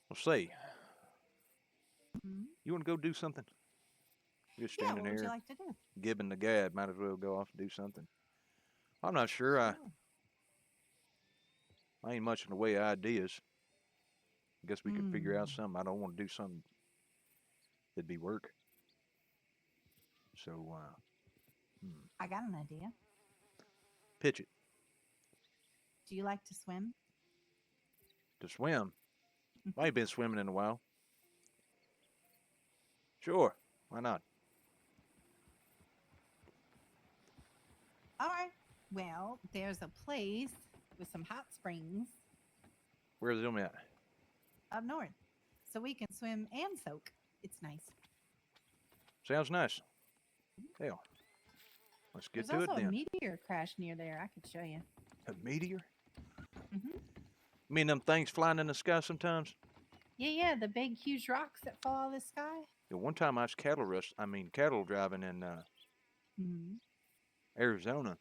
Well, say, Hmm. you want to go do something? You're just Yeah, standing what would you here, like to do? gibbing the gab. Might as well go off and do something. I'm not sure. Sure. I ain't much in the way of ideas. I guess we could figure out Hmm. something. I don't want to do something that'd be work. So, I got an idea. pitch it Do you like to swim? to swim. I ain't been swimming in a while. Sure, why not? All right. Well, there's a place with some hot springs Where's them at? up north, so we can swim and soak. It's nice. Sounds nice. Hell, let's get There's to also it a then. meteor crash near there. I could show you. A meteor? Hmm. You mean them things flying in the sky sometimes? Yeah, yeah, the big, huge rocks that fall out of the sky. The one time I was cattle driving in Hmm. Arizona,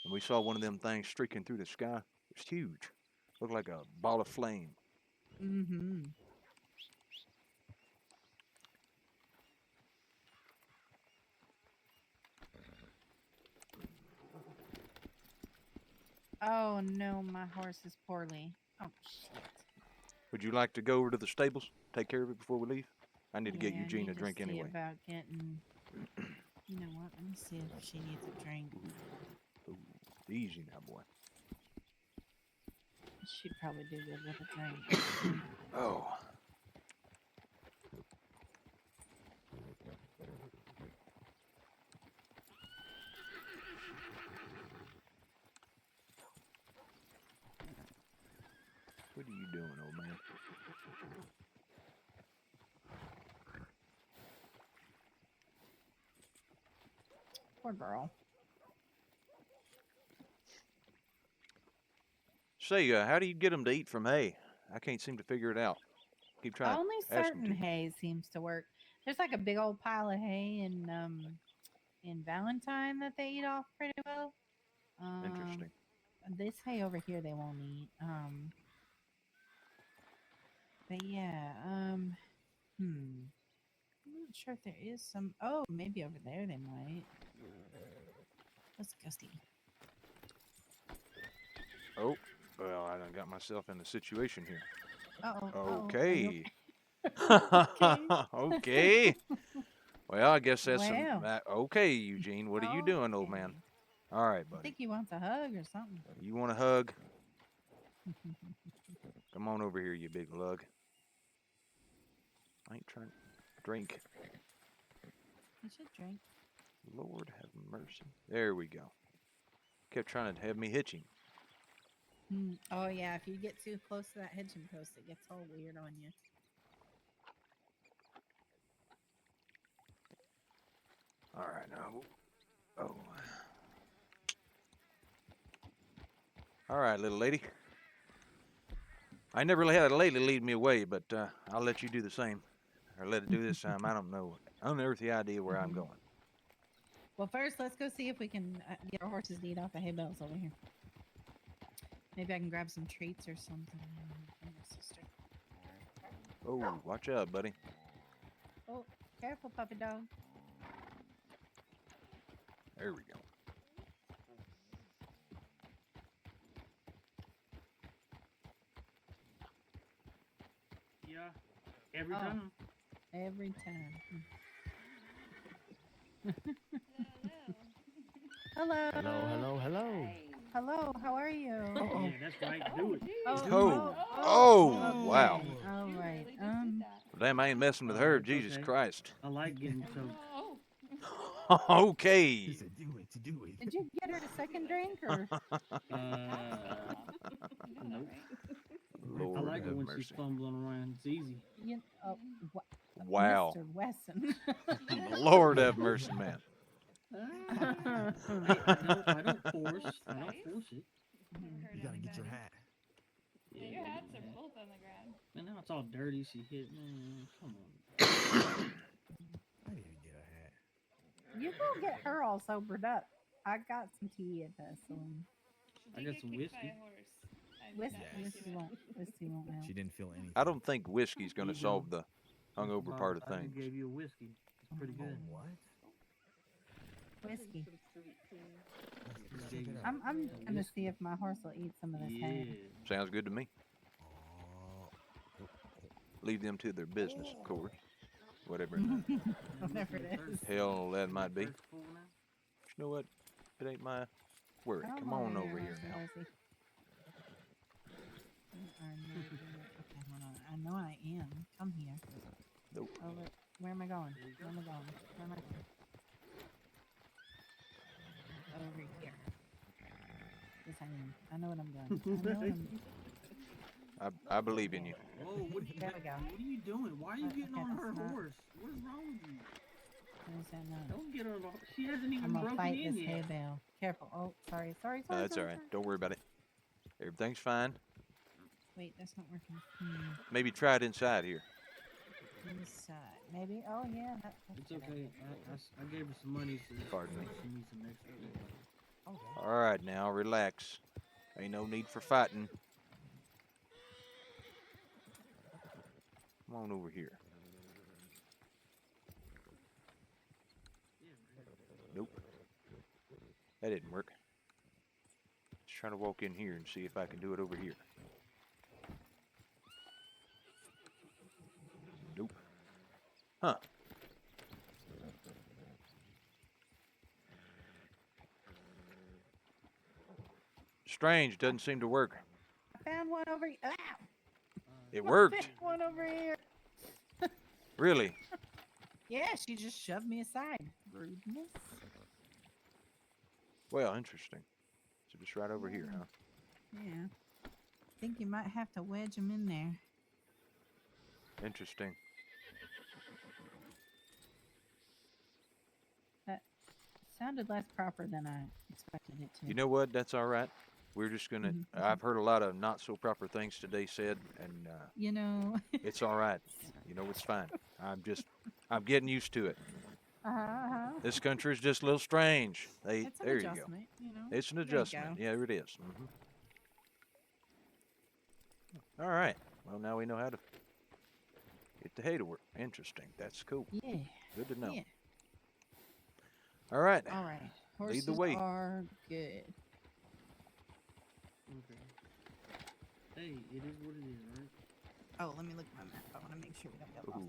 and we saw one of them things streaking through the sky. It was huge. Looked like a ball of flame. Hmm. Oh no, my horse is poorly. Oh shit. Would you like to go over to the stables, take care of it before we leave? I need to get Yeah, I Eugene need a to drink see anyway. about getting. You know what? Let me see if she needs a drink. Ooh, easy now, boy. She'd probably do good with a drink. Oh, what are you doing, old man? Poor girl. Say, how do you get them to eat from hay? I can't seem to figure it out. Keep trying to Only ask them certain to. hay seems to work. There's like a big old pile of hay in Valentine that they eat off pretty well. Um, Interesting. this hay over here they won't eat. But yeah. I'm not sure if there is some. Oh, maybe over there they might. Let's go see. Oh, well, I done got myself in a situation here. Uh oh. Are you Okay. okay? Okay. Well, I guess that's some. Well, Okay, Eugene, what are you doing, old man? okay. All right, I buddy. think he wants a hug or something. You want a hug? Come on over here, you big lug. I ain't trying to drink. He should drink. Lord have mercy. There we go. Kept trying to have me hitch him. Oh yeah, if you get too close to that hitching post, it gets all weird on you. All right, now. Oh. All right, little lady. I never really had a lady lead me away, but I'll let you do the same. Or let it do this time. I don't know. I don't ever the idea where I'm Hmm. going. Well, first let's go see if we can get our horses to eat off the hay bales over here. Maybe I can grab some treats or something from my sister. Oh, watch out, buddy. Oh, careful, puppy dog. There we go. Yeah, every Oh, time. every time. Hello, Hello. hello, hello. Hello, how are you? Yeah, that's right. Do it. Oh, Do it. Oh, oh, oh, oh, wow. okay. All right. Damn, I ain't messing with her. It's Jesus okay. Christ. I like getting choked. Okay. He said, do it, do it. Did you get her a second drink or? Nope. I Lord like it have when she's mercy. fumbling around. It's easy. You, oh, Wow. Mr. Wesson. Lord have mercy, man. No, I don't force. I don't force it. You gotta get your hat. Yeah. And now it's all dirty. She hit. Man, come on. I need to get a hat. You go get her all sobered up. I got some tea at the saloon. I got some whiskey. Whiskey won't. Whiskey won't help. She didn't feel anything. I don't think whiskey's going to You solve go. the hungover Bob, part of I just things. gave you a whiskey. It's pretty Oh, good. what? Whiskey. Let's check it out. I'm gonna see if my horse will eat some of this Yeah. hay. Sounds good to me. Oh, Leave them to their business, of course. Whatever Whatever it is. hell that might be. First full now? You know what? It ain't my worry. Come on over here now. Horsey. You are not here. Okay, hold on. I know I am. Come here. Nope. Over. Where am I going? Where am I going? Where am I going? Over here. Yes, I am. I know what I'm doing. I know what I'm doing. I believe in you. Whoa, what are you, There we go. what are you doing? Why are you getting Okay, on her that's not- horse? What is wrong with you? What is that noise? Don't get on the horse. She hasn't even I'm gonna broken fight in this hay yet. bale. Careful. Oh, sorry. Sorry. No, Sorry. that's all sorry, right. sorry. Don't worry about it. Everything's fine. Wait, that's not working. Maybe try it inside here. Inside. Maybe. Oh, yeah. That's It's a good okay. idea. I gave her some money, so Pardon me. she needs some extra. okay. All right, now relax. Ain't no need for fighting. Come on over here. Nope. That didn't work. Let's try to walk in here and see if I can do it over here. Nope. Huh. Strange, doesn't seem to work. I found one over here. Ow! It I worked. found one over here. Really? Yeah, she just shoved me aside. Rudeness. Well, interesting. So just right over here, huh? Yeah. Think you might have to wedge them in there. Interesting. That sounded less proper than I expected it to. You know what? That's all right. We're just gonna. Mhm, I've heard a lot of not so proper things today said, and You know. it's all right. You know, it's fine. I'm getting used to it. This country's just a little strange. It's an There you go. adjustment, you know. It's an There you adjustment. go. Yeah, it is. All right. Well, now we know how to get the hay to work. Interesting. That's cool. Yeah. Good to know. Yeah. All right. All right. Lead Horses the way. are good. Okay. Hey, it is what it is, right? Oh, let me look at my map. I want to make sure we don't get lost. Ooh.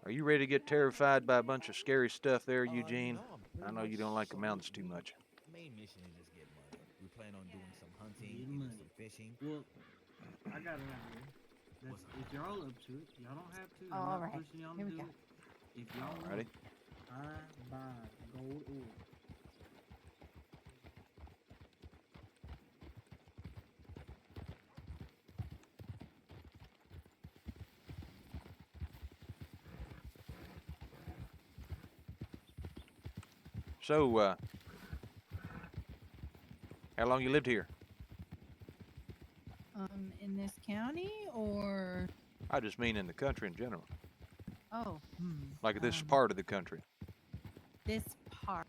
Are you ready to get terrified by a bunch of scary stuff there, Eugene? No, I'm I pretty know you much don't like the sold. mountains too much. Main mission is just get money. We plan on doing some hunting, Get maybe money. some fishing. Well, I got an idea. That's, if y'all up to it, y'all don't have to. I'm All not right. pushing y'all Here to we do go. it. If y'all Ready? want, I buy gold ore. So, how long you lived here? In this county or I just mean in the country in general. oh, Like this part of the country. this part.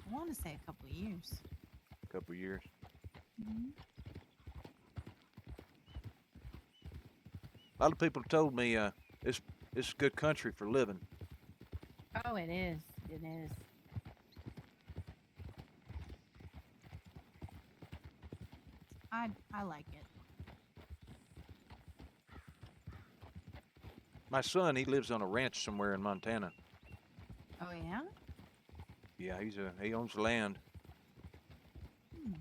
I want to say a couple of years. A couple of years. A lot of people told me it's good country for living. Oh, it is. It is. I like it. My son, he lives on a ranch somewhere in Montana. Oh yeah. Yeah, he owns land, Hmm.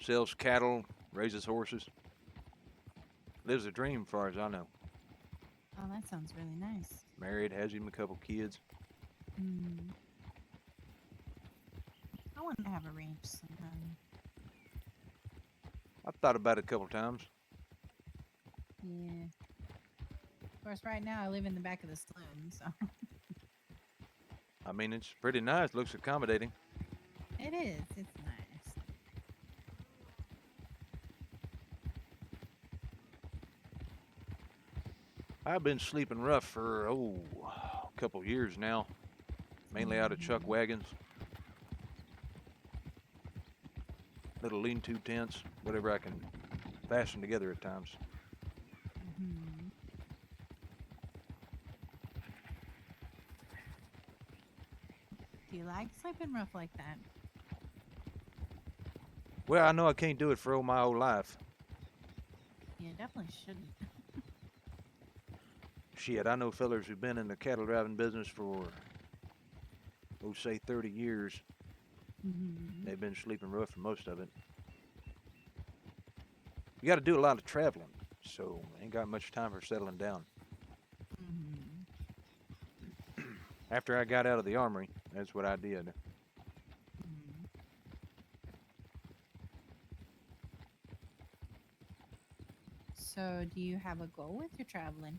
sells cattle, raises horses. Lives a dream, as far as I know. Oh, that sounds really nice. Married, has him a couple kids. I want to have a ranch sometime. I've thought about it a couple times. Yeah. Of course, right now I live in the back of the saloon, so I mean, it's pretty nice. Looks accommodating. it is. It's nice. I've been sleeping rough for a couple years now. mainly out of chuck wagons, little lean-to tents, whatever I can fasten together at times. Mm-hmm. Do you like sleeping rough like that? Well, I know I can't do it for all my whole life. You definitely shouldn't. Shit, I know fellers who've been in the cattle driving business for, we'll say 30 years. Mm-hmm. They've been sleeping rough for most of it. You got to do a lot of traveling, so ain't got much time for settling down. Mm-hmm. After I got out of the armory, that's what I did. Mm-hmm. So, do you have a goal with your traveling?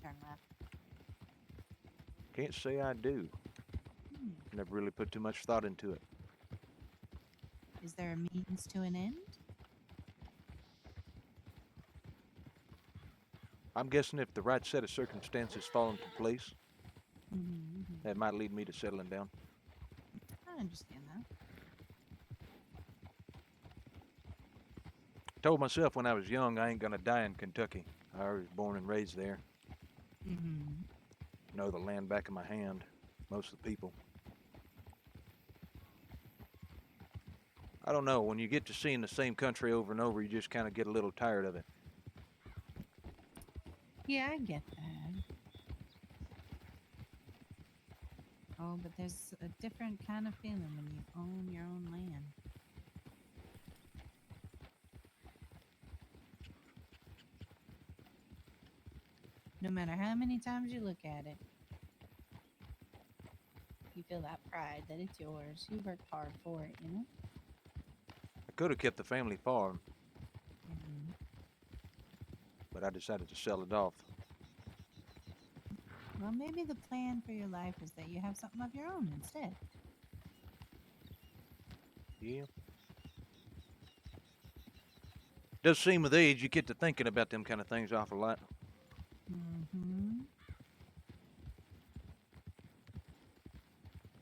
Turn left. Can't say I do. Never really put too much thought into it. Is there a means to an end? I'm guessing if the right set of circumstances fall into place, Mm-hmm. that might lead me to settling down. I understand that. Told myself when I was young I ain't gonna die in Kentucky. I was born and raised there. Mm-hmm. Know the land back of my hand, most of the people. I don't know, when you get to seeing the same country over and over, you just kind of get a little tired of it. Yeah, I get that. Oh, but there's a different kind of feeling when you own your own land. No matter how many times you look at it, you feel that pride that it's yours. You worked hard for it, you know? I could have kept the family farm, Mm-hmm. but I decided to sell it off. Well, maybe the plan for your life is that you have something of your own instead. Yeah. Does seem with age you get to thinking about them kind of things awful lot. Mm-hmm.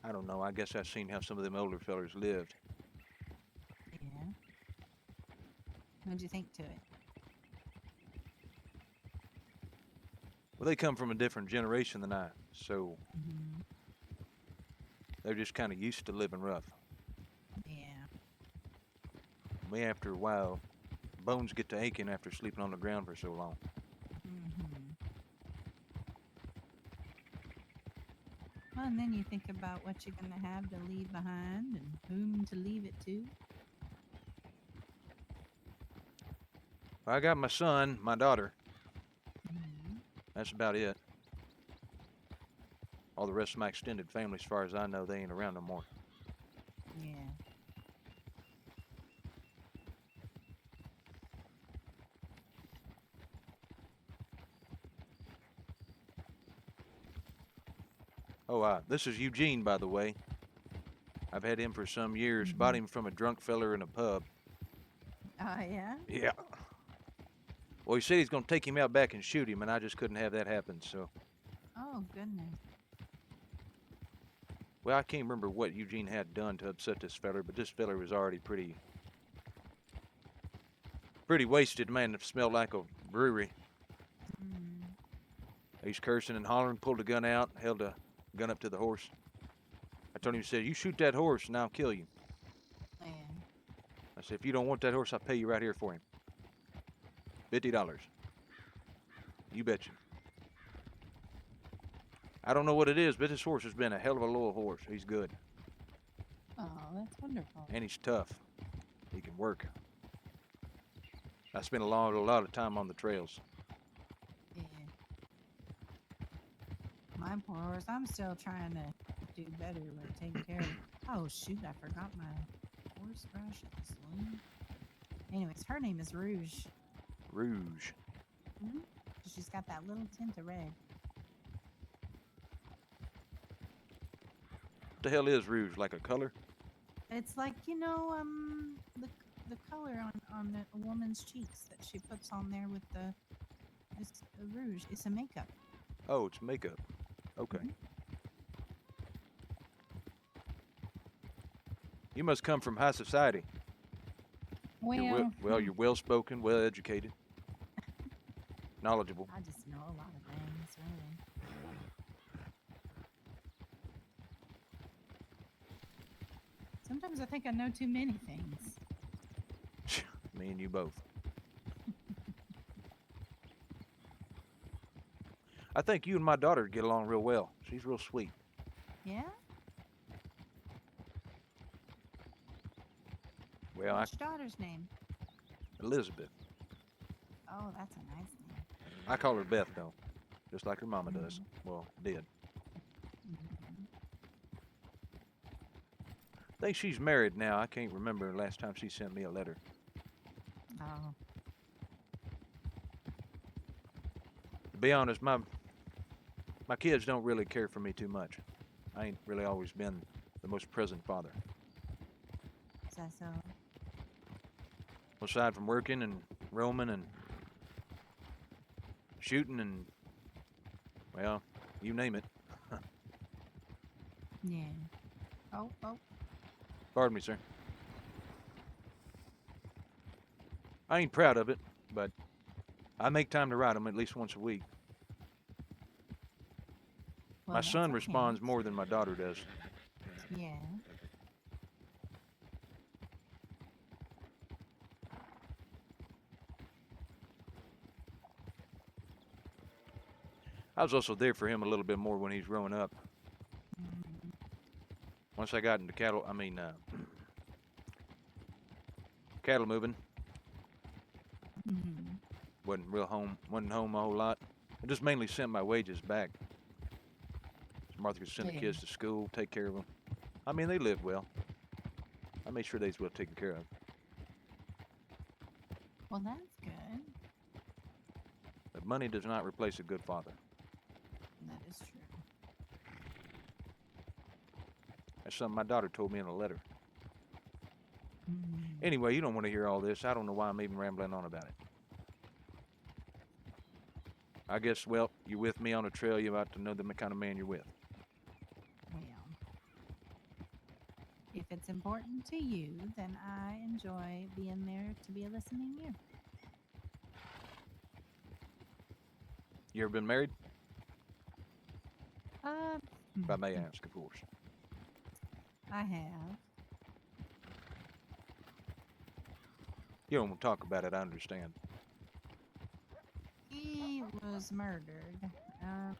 I don't know, I guess I've seen how some of them older fellers lived. Yeah. What'd you think to it? Well, they come from a different generation than I, so Mm-hmm. they're just kind of used to living rough. Yeah. Me, after a while, bones get to aching after sleeping on the ground for so long. Mm-hmm. Well, and then you think about what you're going to have to leave behind and whom to leave it to. I got my son, my daughter. Mm-hmm. That's about it. All the rest of my extended family, as far as I know, they ain't around no more. Yeah. Oh, this is Eugene, by the way. I've had him for some years. Bought him from a drunk feller in a pub. Oh, yeah? Yeah. Well, he said he's going to take him out back and shoot him, and I just couldn't have that happen, so. Oh, goodness. Well, I can't remember what Eugene had done to upset this feller, but this feller was already pretty wasted, man. It smelled like a brewery. Mm. He's cursing and hollering, pulled the gun out, held a gun up to the horse. I told him, he said, you shoot that horse and I'll kill you. Yeah. I said, if you don't want that horse, I'll pay you right here for him. $50. You betcha. I don't know what it is, but this horse has been a hell of a loyal horse. He's good. Oh, that's wonderful. And he's tough. He can work. I spent a lot of time on the trails. Yeah. My poor horse, I'm still trying to do better with taking care of it. Oh, shoot, I forgot my horse brush at the saloon. Anyways, her name is Rouge. Rouge. Mm-hmm. She's got that little tint of red. What the hell is rouge? Like a color? It's like, the color on a woman's cheeks that she puts on there with the rouge. It's a makeup. Oh, it's makeup. Okay. Mhm. You must come from high society. Well, You're well spoken, well educated, knowledgeable. I just know a lot of things, really. Sometimes I think I know too many things. Me and you both. I think you and my daughter get along real well. She's real sweet. Yeah? Well, What's your daughter's name? Elizabeth. Oh, that's a nice name. I call her Beth though, just like her mama does. Mhm. Well, did. Mhm. I think she's married now. I can't remember the last time she sent me a letter. Oh, To be honest, my kids don't really care for me too much. I ain't really always been the most present father. is that so? Aside from working and roaming and shooting and, well, you name it. Yeah. Oh, oh. Pardon me, sir. I ain't proud of it, but I make time to write them at least once a week. Well, My that's son a responds hint. more than my daughter does. Yeah. I was also there for him a little bit more when he's growing up. Mhm. Once I got into cattle moving, Mhm. wasn't home a whole lot. I just mainly sent my wages back. So Martha could send the Yeah. kids to school, take care of them. I mean, they lived well. I made sure they was well taken care of. Well, that's good. But money does not replace a good father. That is true. That's something my daughter told me in a letter. Mhm. Anyway, you don't want to hear all this. I don't know why I'm even rambling on about it. I guess, well, you're with me on a trail. You're about to know the kind of man you're with. Well, if it's important to you, then I enjoy being there to be a listening ear. You ever been married? Uh, If I may ask, of course. I have. You don't want to talk about it, I understand. He was murdered um,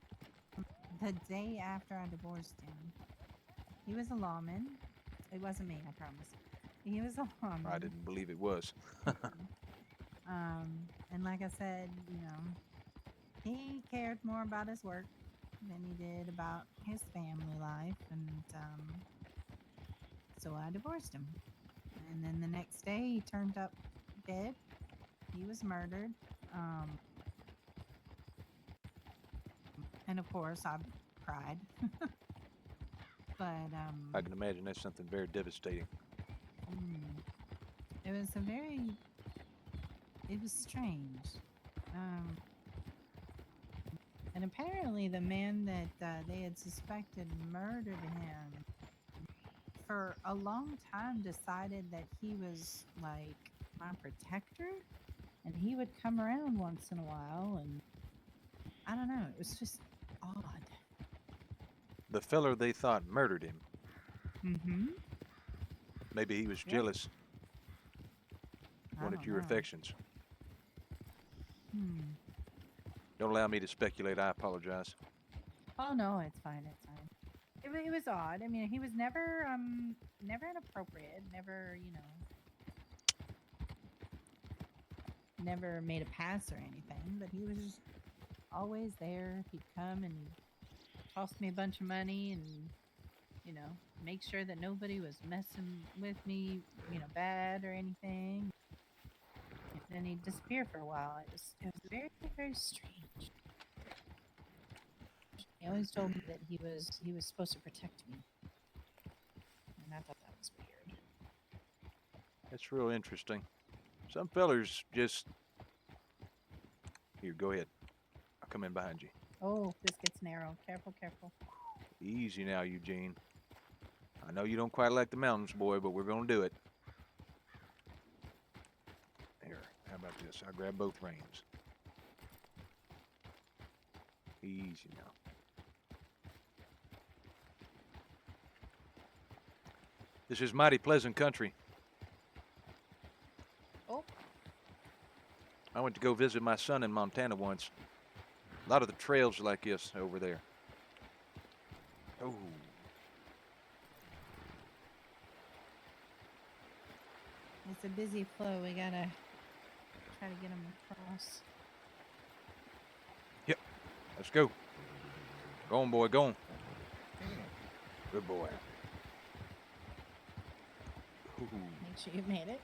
the day after I divorced him. He was a lawman. It wasn't me, I promise. He was a I lawman. didn't believe it was. And like I said, he cared more about his work than he did about his family life. And so I divorced him. And then the next day, he turned up dead. He was murdered. Um, and of course, I cried. But I can imagine that's something very devastating. mm, it was it was strange. Um, and apparently, the man that they had suspected murdered him for a long time decided that he was like my protector, and he would come around once in a while, and I don't know, it was just odd. The feller they thought murdered him. Mm-hmm. Maybe he was Yeah, jealous, I wanted don't your know. affections. Hmm. Don't allow me to speculate. I apologize. Oh no, it's fine. It's fine. It was odd. I mean, he was never inappropriate. Never, never made a pass or anything. But he was just always there. He'd come and toss me a bunch of money and make sure that nobody was messing with me, bad or anything. And then he'd disappear for a while. It was very very strange. He always told me that he was supposed to protect me, and I thought that was weird. That's real interesting. Some fellers just. Here, go ahead. I'll come in behind you. Oh, this gets narrow. Careful, careful. Easy now, Eugene. I know you don't quite like the mountains, boy, but we're gonna do it. Here, how about this? I'll grab both reins. Easy now. This is mighty pleasant country. Oh, I went to go visit my son in Montana once. A lot of the trails are like this over there. Oh, it's a busy flow. We gotta try to get them across. yep. Let's go. Go on, boy. Go on. Good boy. Ooh. Make sure you made it.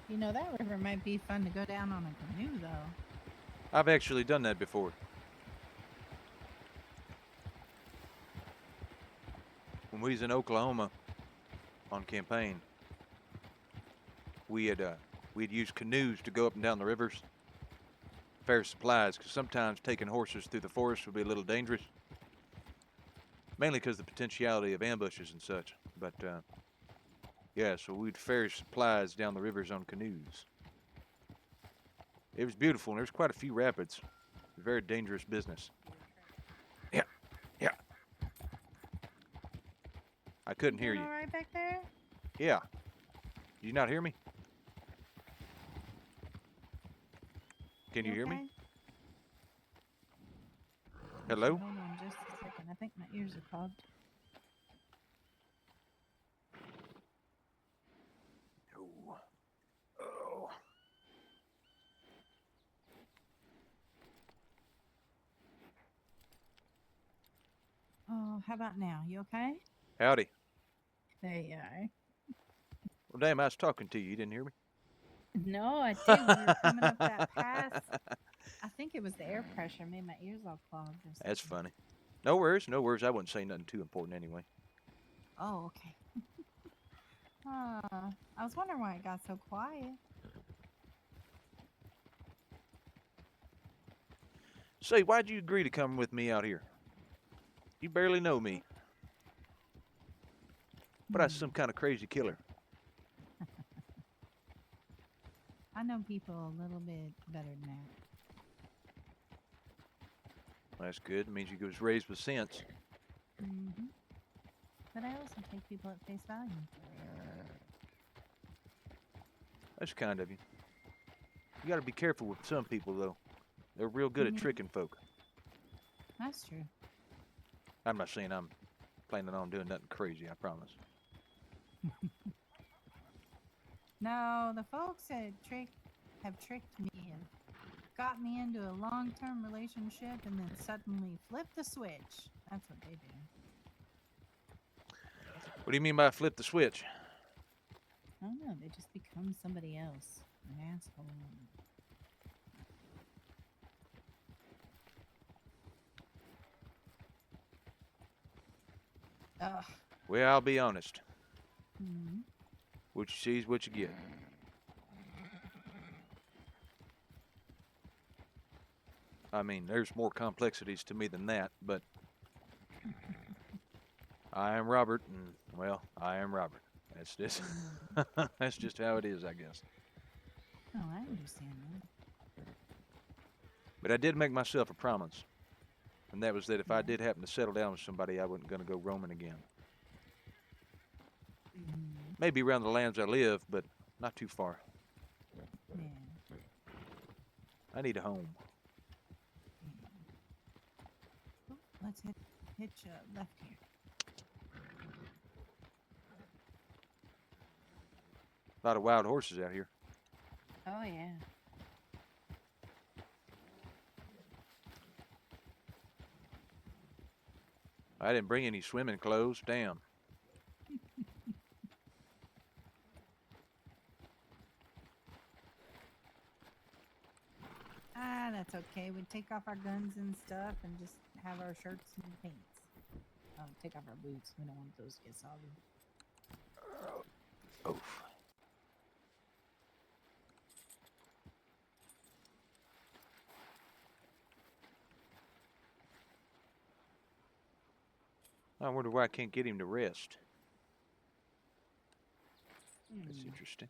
You know, that river might be fun to go down on a canoe, though. I've actually done that before. When we was in Oklahoma on campaign, we'd used canoes to go up and down the rivers, ferry supplies, because sometimes taking horses through the forest would be a little dangerous, mainly because of the potentiality of ambushes and such. But yeah, so we'd ferry supplies down the rivers on canoes. It was beautiful, and there was quite a few rapids. Very dangerous business. Yeah, yeah. I couldn't hear you. All right back there? Yeah. Did you not hear me? Can you hear me? Okay? Hello? Hold on just a second. I think my ears are clogged. Oh. Oh. Oh, how about now? You okay? Howdy. There you are. Well, damn, I was talking to you. You didn't hear me? No, I did. We were coming up that pass. I think it was the air pressure made my ears all clogged or something. That's funny. No worries, no worries. I wouldn't say nothing too important anyway. Oh, okay. I was wondering why it got so quiet. Say, why'd you agree to come with me out here? You barely know me, but I'm some kind of crazy killer. I know people a little bit better than that. That's good. It means you was raised with sense. Mm-hmm. But I also take people at face value. That's kind of you. You gotta be careful with some people, though. They're real good at tricking folk. That's true. I'm not saying I'm planning on doing nothing crazy, I promise. No, the folks that have tricked me and got me into a long-term relationship and then suddenly flipped the switch. That's what they do. What do you mean by flip the switch? I don't know. They just become somebody else. An asshole. Ugh. Well, I'll be honest. Mm-hmm. What you see is what you get. I mean, there's more complexities to me than that, but I am Robert, and, well, I am Robert. That's just, that's just how it is, I guess. Oh, I understand that. But I did make myself a promise, and that was that if I did happen to settle down with somebody, I wasn't going to go roaming again. Maybe around the lands I live, but not too far. Yeah. I need a home. Oh, let's hitch left here. A lot of wild horses out here. Oh, yeah. I didn't bring any swimming clothes. Damn. That's okay. We take off our guns and stuff and just have our shirts and pants. Take off our boots. We don't want those to get soggy. Oof. I wonder why I can't get him to rest. That's Hmm. interesting.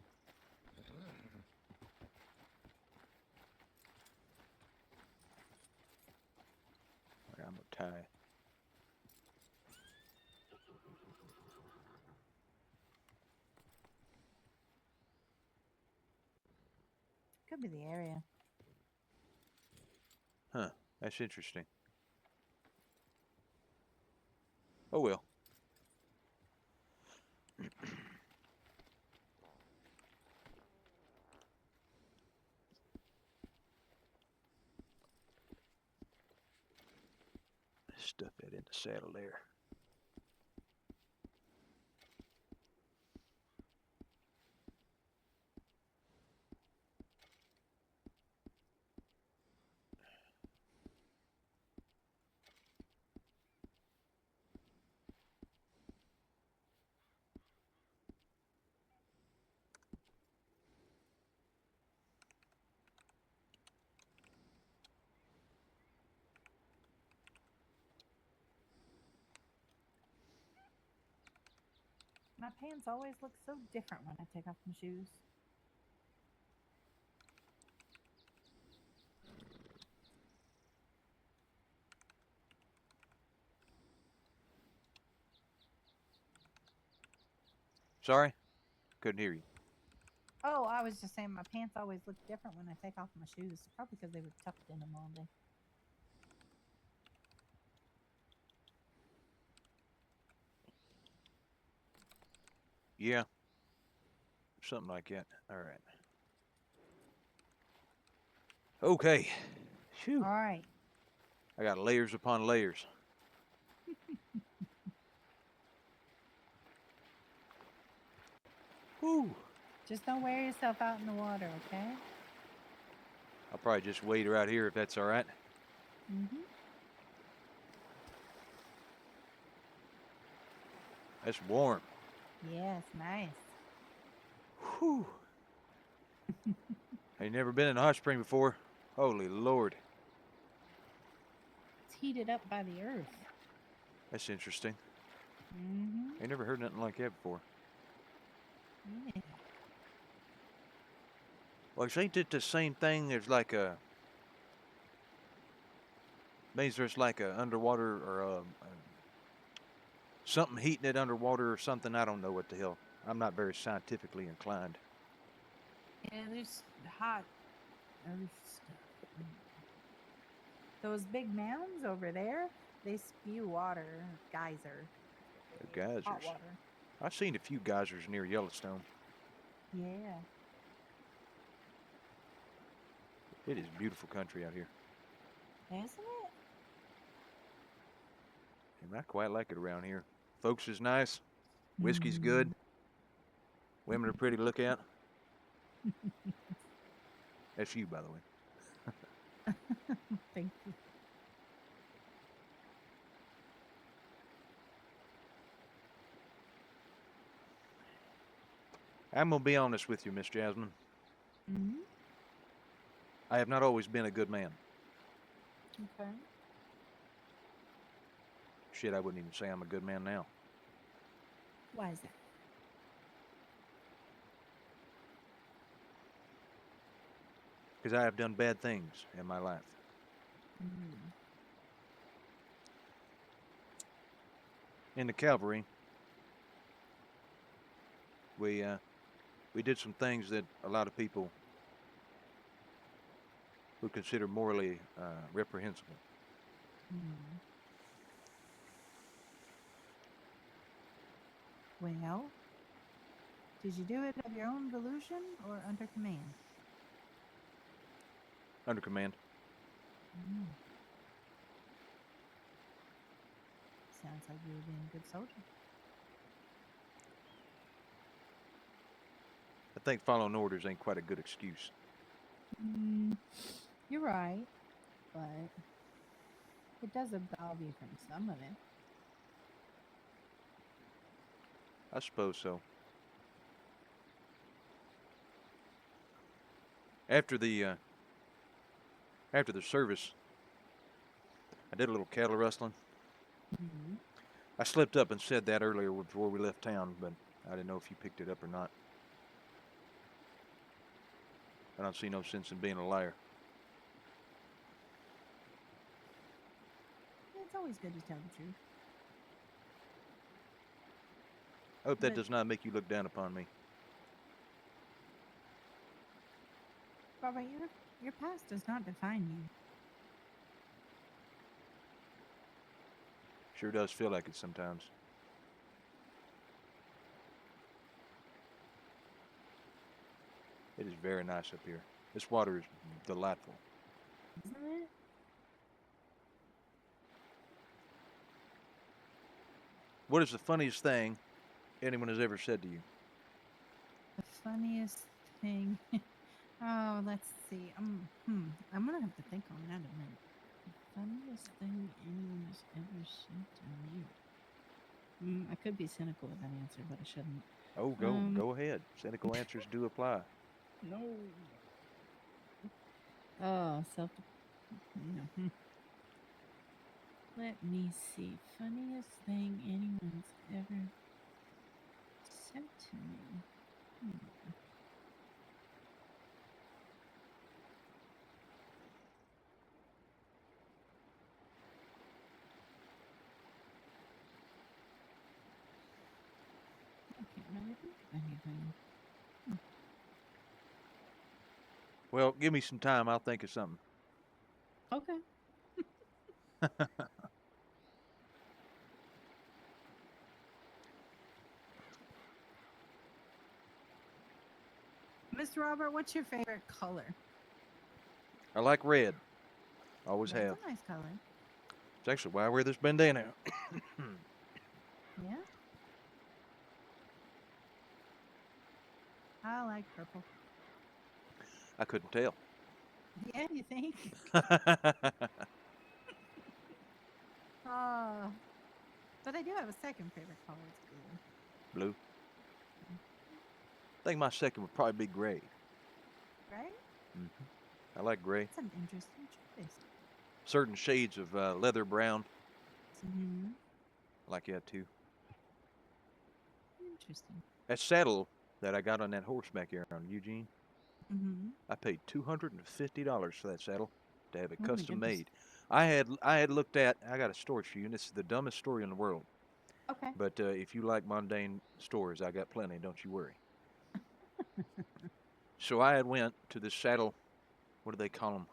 All right, I'm gonna tie. Could be the area. Huh, that's interesting. Oh well. Stuff that in the saddle there. My pants always look so different when I take off my shoes. Sorry, couldn't hear you. Oh, I was just saying my pants always look different when I take off my shoes. Probably because they were tucked in them all day. Yeah, something like that. All right. Okay. Phew. All right. I got layers upon layers. Whew. Just don't wear yourself out in the water, okay? I'll probably just wait right here if that's all right. Mm-hmm. That's warm. Yes, nice. Whew. Ain't never been in a hot spring before. Holy Lord. It's heated up by the earth. That's interesting. Mm-hmm. Ain't never heard nothing like that before. Yeah. Well, ain't it the same thing? There's like a... Means there's like a underwater or something heating it underwater or something. I don't know what the hell. I'm not very scientifically inclined. Yeah, there's hot earth stuff. Those big mounds over there, they spew water, geyser, The geysers. hot water. I've seen a few geysers near Yellowstone. Yeah. It is beautiful country out here. Isn't it? And I quite like it around here. Folks is nice. Whiskey's good. Women are pretty to look at. That's you, by the way. Thank you. I'm going to be honest with you, Miss Jasmine. Mm-hmm. I have not always been a good man. Okay. Shit, I wouldn't even say I'm a good man now. Why is that? Because I have done bad things in my life. Mm. In the cavalry, we did some things that a lot of people would consider morally reprehensible. Mm. Well, did you do it of your own volition or under command? Under command. Mm. Sounds like you were being a good soldier. I think following orders ain't quite a good excuse. You're right, but it does absolve you from some of it. I suppose so. After the service, I did a little cattle rustling. Mm-hmm. I slipped up and said that earlier before we left town, but I didn't know if you picked it up or not. I don't see no sense in being a liar. It's always good to tell the truth. I hope that But- does not make you look down upon me. Robert, your past does not define you. Sure does feel like it sometimes. It is very nice up here. This water is delightful. Isn't it? What is the funniest thing anyone has ever said to you? The funniest thing. Oh, let's see. I'm gonna have to think on that a minute. The funniest thing anyone has ever said to me. I could be cynical with that answer, but I shouldn't. Oh, go ahead. Cynical answers do apply. No. Oh, self. No. Let me see. Funniest thing anyone's ever said to me. I can't really think of anything. Well, give me some time. I'll think of something. Okay. Mr. Robert, what's your favorite color? I like red. Always Red's have. a nice color. It's actually why I wear this bandana. Yeah. I like purple. I couldn't tell. Yeah, you think? Oh. But I do have a second favorite color. It's blue. Blue. I think my second would probably be gray. Right? I like gray. That's an interesting choice. Certain shades of leather brown. Mm-hmm. I like that too. Interesting. That saddle that I got on that horse back there on Eugene, Mm-hmm. I paid $250 for that saddle to have it Oh my custom goodness. made. I had looked at. I got a story for you, and this is the dumbest story in the world. Okay. But if you like mundane stories, I got plenty. Don't you worry. So I had went to this saddle. What do they call them?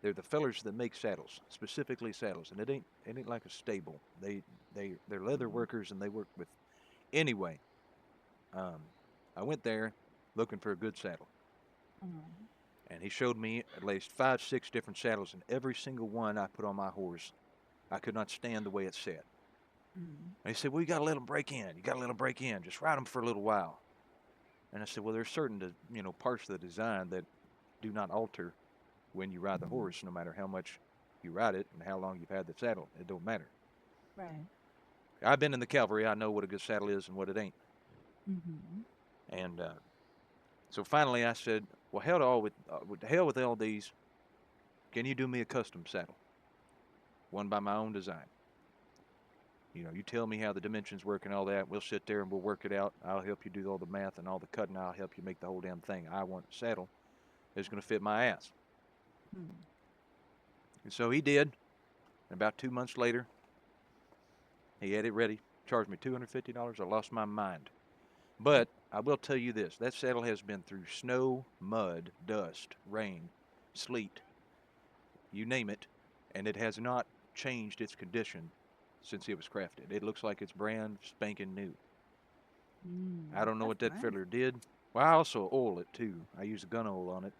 They're the fellers that make saddles, specifically saddles, and it ain't like a stable. They're leather workers, and they work with. Anyway, I went there looking for a good saddle, and he showed me at least 5, 6 different saddles, and every single one I put on my horse, I could not stand the way it sat. And he said, "Well, you got to let them break in. You got to let them break in. Just ride them for a little while." And I said, "Well, there's certain parts of the design that do not alter when you ride the horse, no matter how much you ride it and how long you've had the saddle. It don't matter." Right. I've been in the cavalry. I know what a good saddle is and what it ain't. Mm-hmm. And so finally, I said, "Well, hell with all these. Can you do me a custom saddle, one by my own design? You tell me how the dimensions work and all that. We'll sit there and we'll work it out. I'll help you do all the math and all the cutting. I'll help you make the whole damn thing. I want a saddle that's going to fit my ass." And so he did. And about 2 months later, he had it ready. Charged me $250. I lost my mind. But I will tell you this: that saddle has been through snow, mud, dust, rain, sleet, you name it, and it has not changed its condition since it was crafted. It looks like it's brand spanking new. I don't know what that nice. fiddler did. Well, I also oil it too. I use a gun oil on it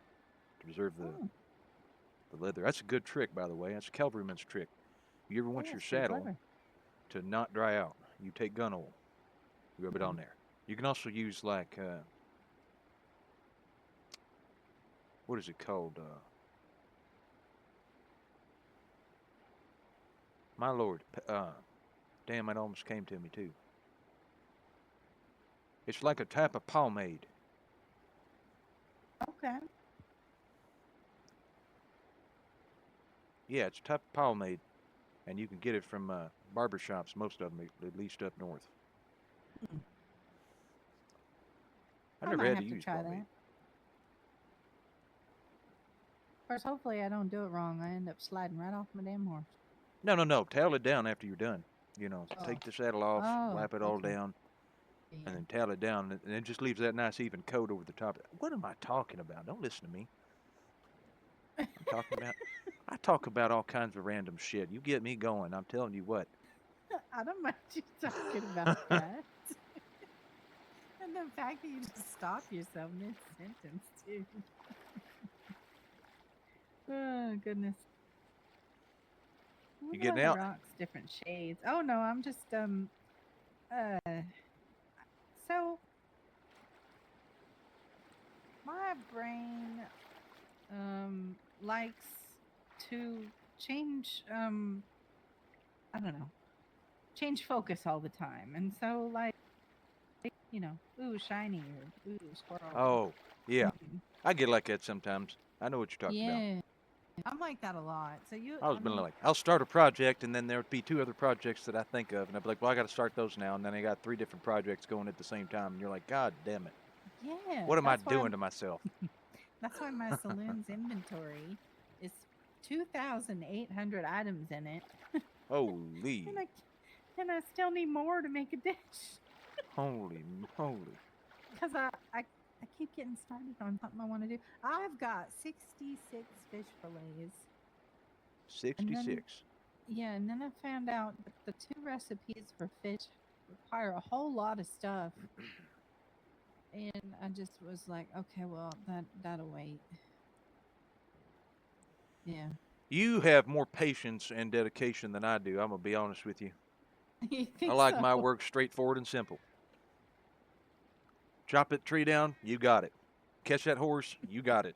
to preserve the leather. That's a good trick, by the way. That's a cavalryman's trick. You ever want your saddle to not dry out, you take gun oil, you rub it on there. You can also use like what is it called? My lord, damn, it almost came to me too. It's like a type of pomade. Okay. Yeah, it's a type of pomade. and you can get it from barber shops. Most of them, at least up north. Hmm. I I never might had to have to use try that. pomade. Of course, hopefully I don't do it wrong. I end up sliding right off my damn horse. No. Towel it down after you're done. Oh. Take the saddle off, Oh, wipe it all okay. down, Yeah. and then towel it down, and it just leaves that nice even coat over the top. What am I talking about? Don't listen to me. I talk about all kinds of random shit. You get me going. I'm telling you what. I don't mind you talking about that. And the fact that you just stop yourself mid sentence, too. Oh, goodness. You Look at all getting the out? rocks, different shades. Oh, no, I'm just, so my brain, likes to change, I don't know, change focus all the time. And so, like, ooh, shiny or ooh, squirrel. Oh, yeah. Mhm. I get like that sometimes. I know what you're talking about. Yeah. I'm like that a lot. So I mean, like, I'll start a project, and then there would be 2 other projects that I think of, and I'd be like, well, I got to start those now, and then I got 3 different projects going at the same time, and you're like, God damn it. yeah, What am I doing to myself? that's why my saloon's inventory is 2,800 items in it, Holy, and I still need more to make a dish holy, holy. because I keep getting started on something I want to do. I've got 66 fish fillets, and then 66. yeah, and then I found out that the 2 recipes for fish require a whole lot of stuff. And I just was like, okay, well, that'll wait. Yeah. You have more patience and dedication than I do. I'm going to be honest with you. You I think like so? my work straightforward and simple. Chop that tree down, you got it. Catch that horse, you got it.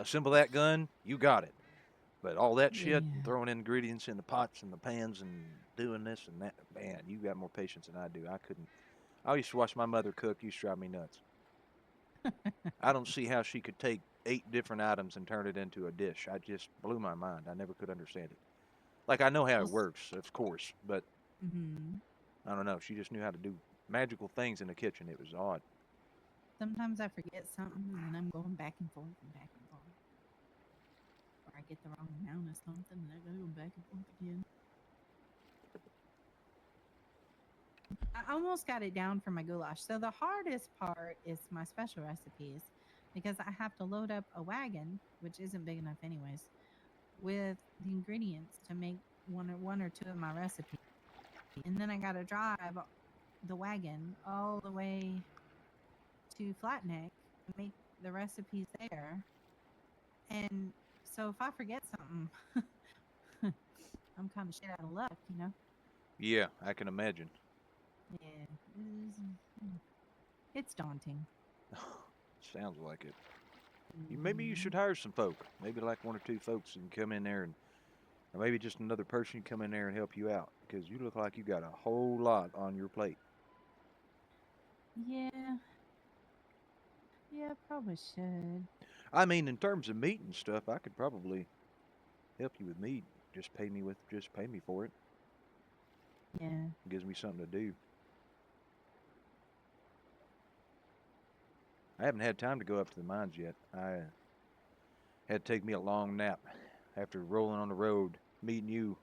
Assemble that gun, you got it. But all that shit, and Yeah. throwing ingredients in the pots and the pans and doing this and that, man, you got more patience than I do. I couldn't. I used to watch my mother cook. Used to drive me nuts. I don't see how she could take 8 different items and turn it into a dish. I just blew my mind. I never could understand it. Like, I know how Well, it works, of course, but hmm I don't know. She just knew how to do magical things in the kitchen. It was odd. sometimes I forget something and then I'm going back and forth and back and forth. Or I get the wrong amount of something and I gotta go back and forth again. I almost got it down for my goulash. So the hardest part is my special recipes because I have to load up a wagon, which isn't big enough anyways, with the ingredients to make one or two of my recipes. And then I got to drive the wagon all the way to Flatneck to make the recipes there. And so if I forget something, I'm kind of shit out of luck. Yeah, I can imagine. Yeah, it's daunting. Sounds like it. Maybe you Mhm. should hire some folk. Maybe like 1 or 2 folks and come in there, and or maybe just another person come in there and help you out because you look like you got a whole lot on your plate. Yeah, yeah, probably should. I mean, in terms of meat and stuff, I could probably help you with meat. Just pay me for it. Yeah. It gives me something to do. I haven't had time to go up to the mines yet. I had to take me a long nap after rolling on the road, meeting you.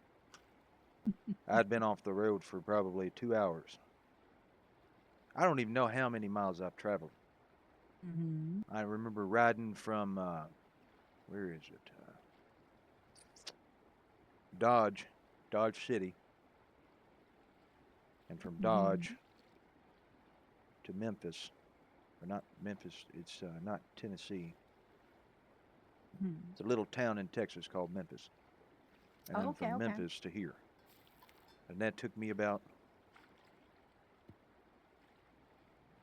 I'd been off the road for probably 2 hours. I don't even know how many miles I've traveled. Hmm. I remember riding from, where is it? Dodge, Dodge City, and from Hmm. Dodge to Memphis, or not Memphis, it's not Tennessee. Hmm. It's a little town in Texas called Memphis. And Oh, then okay, from okay. Memphis to here. And that took me about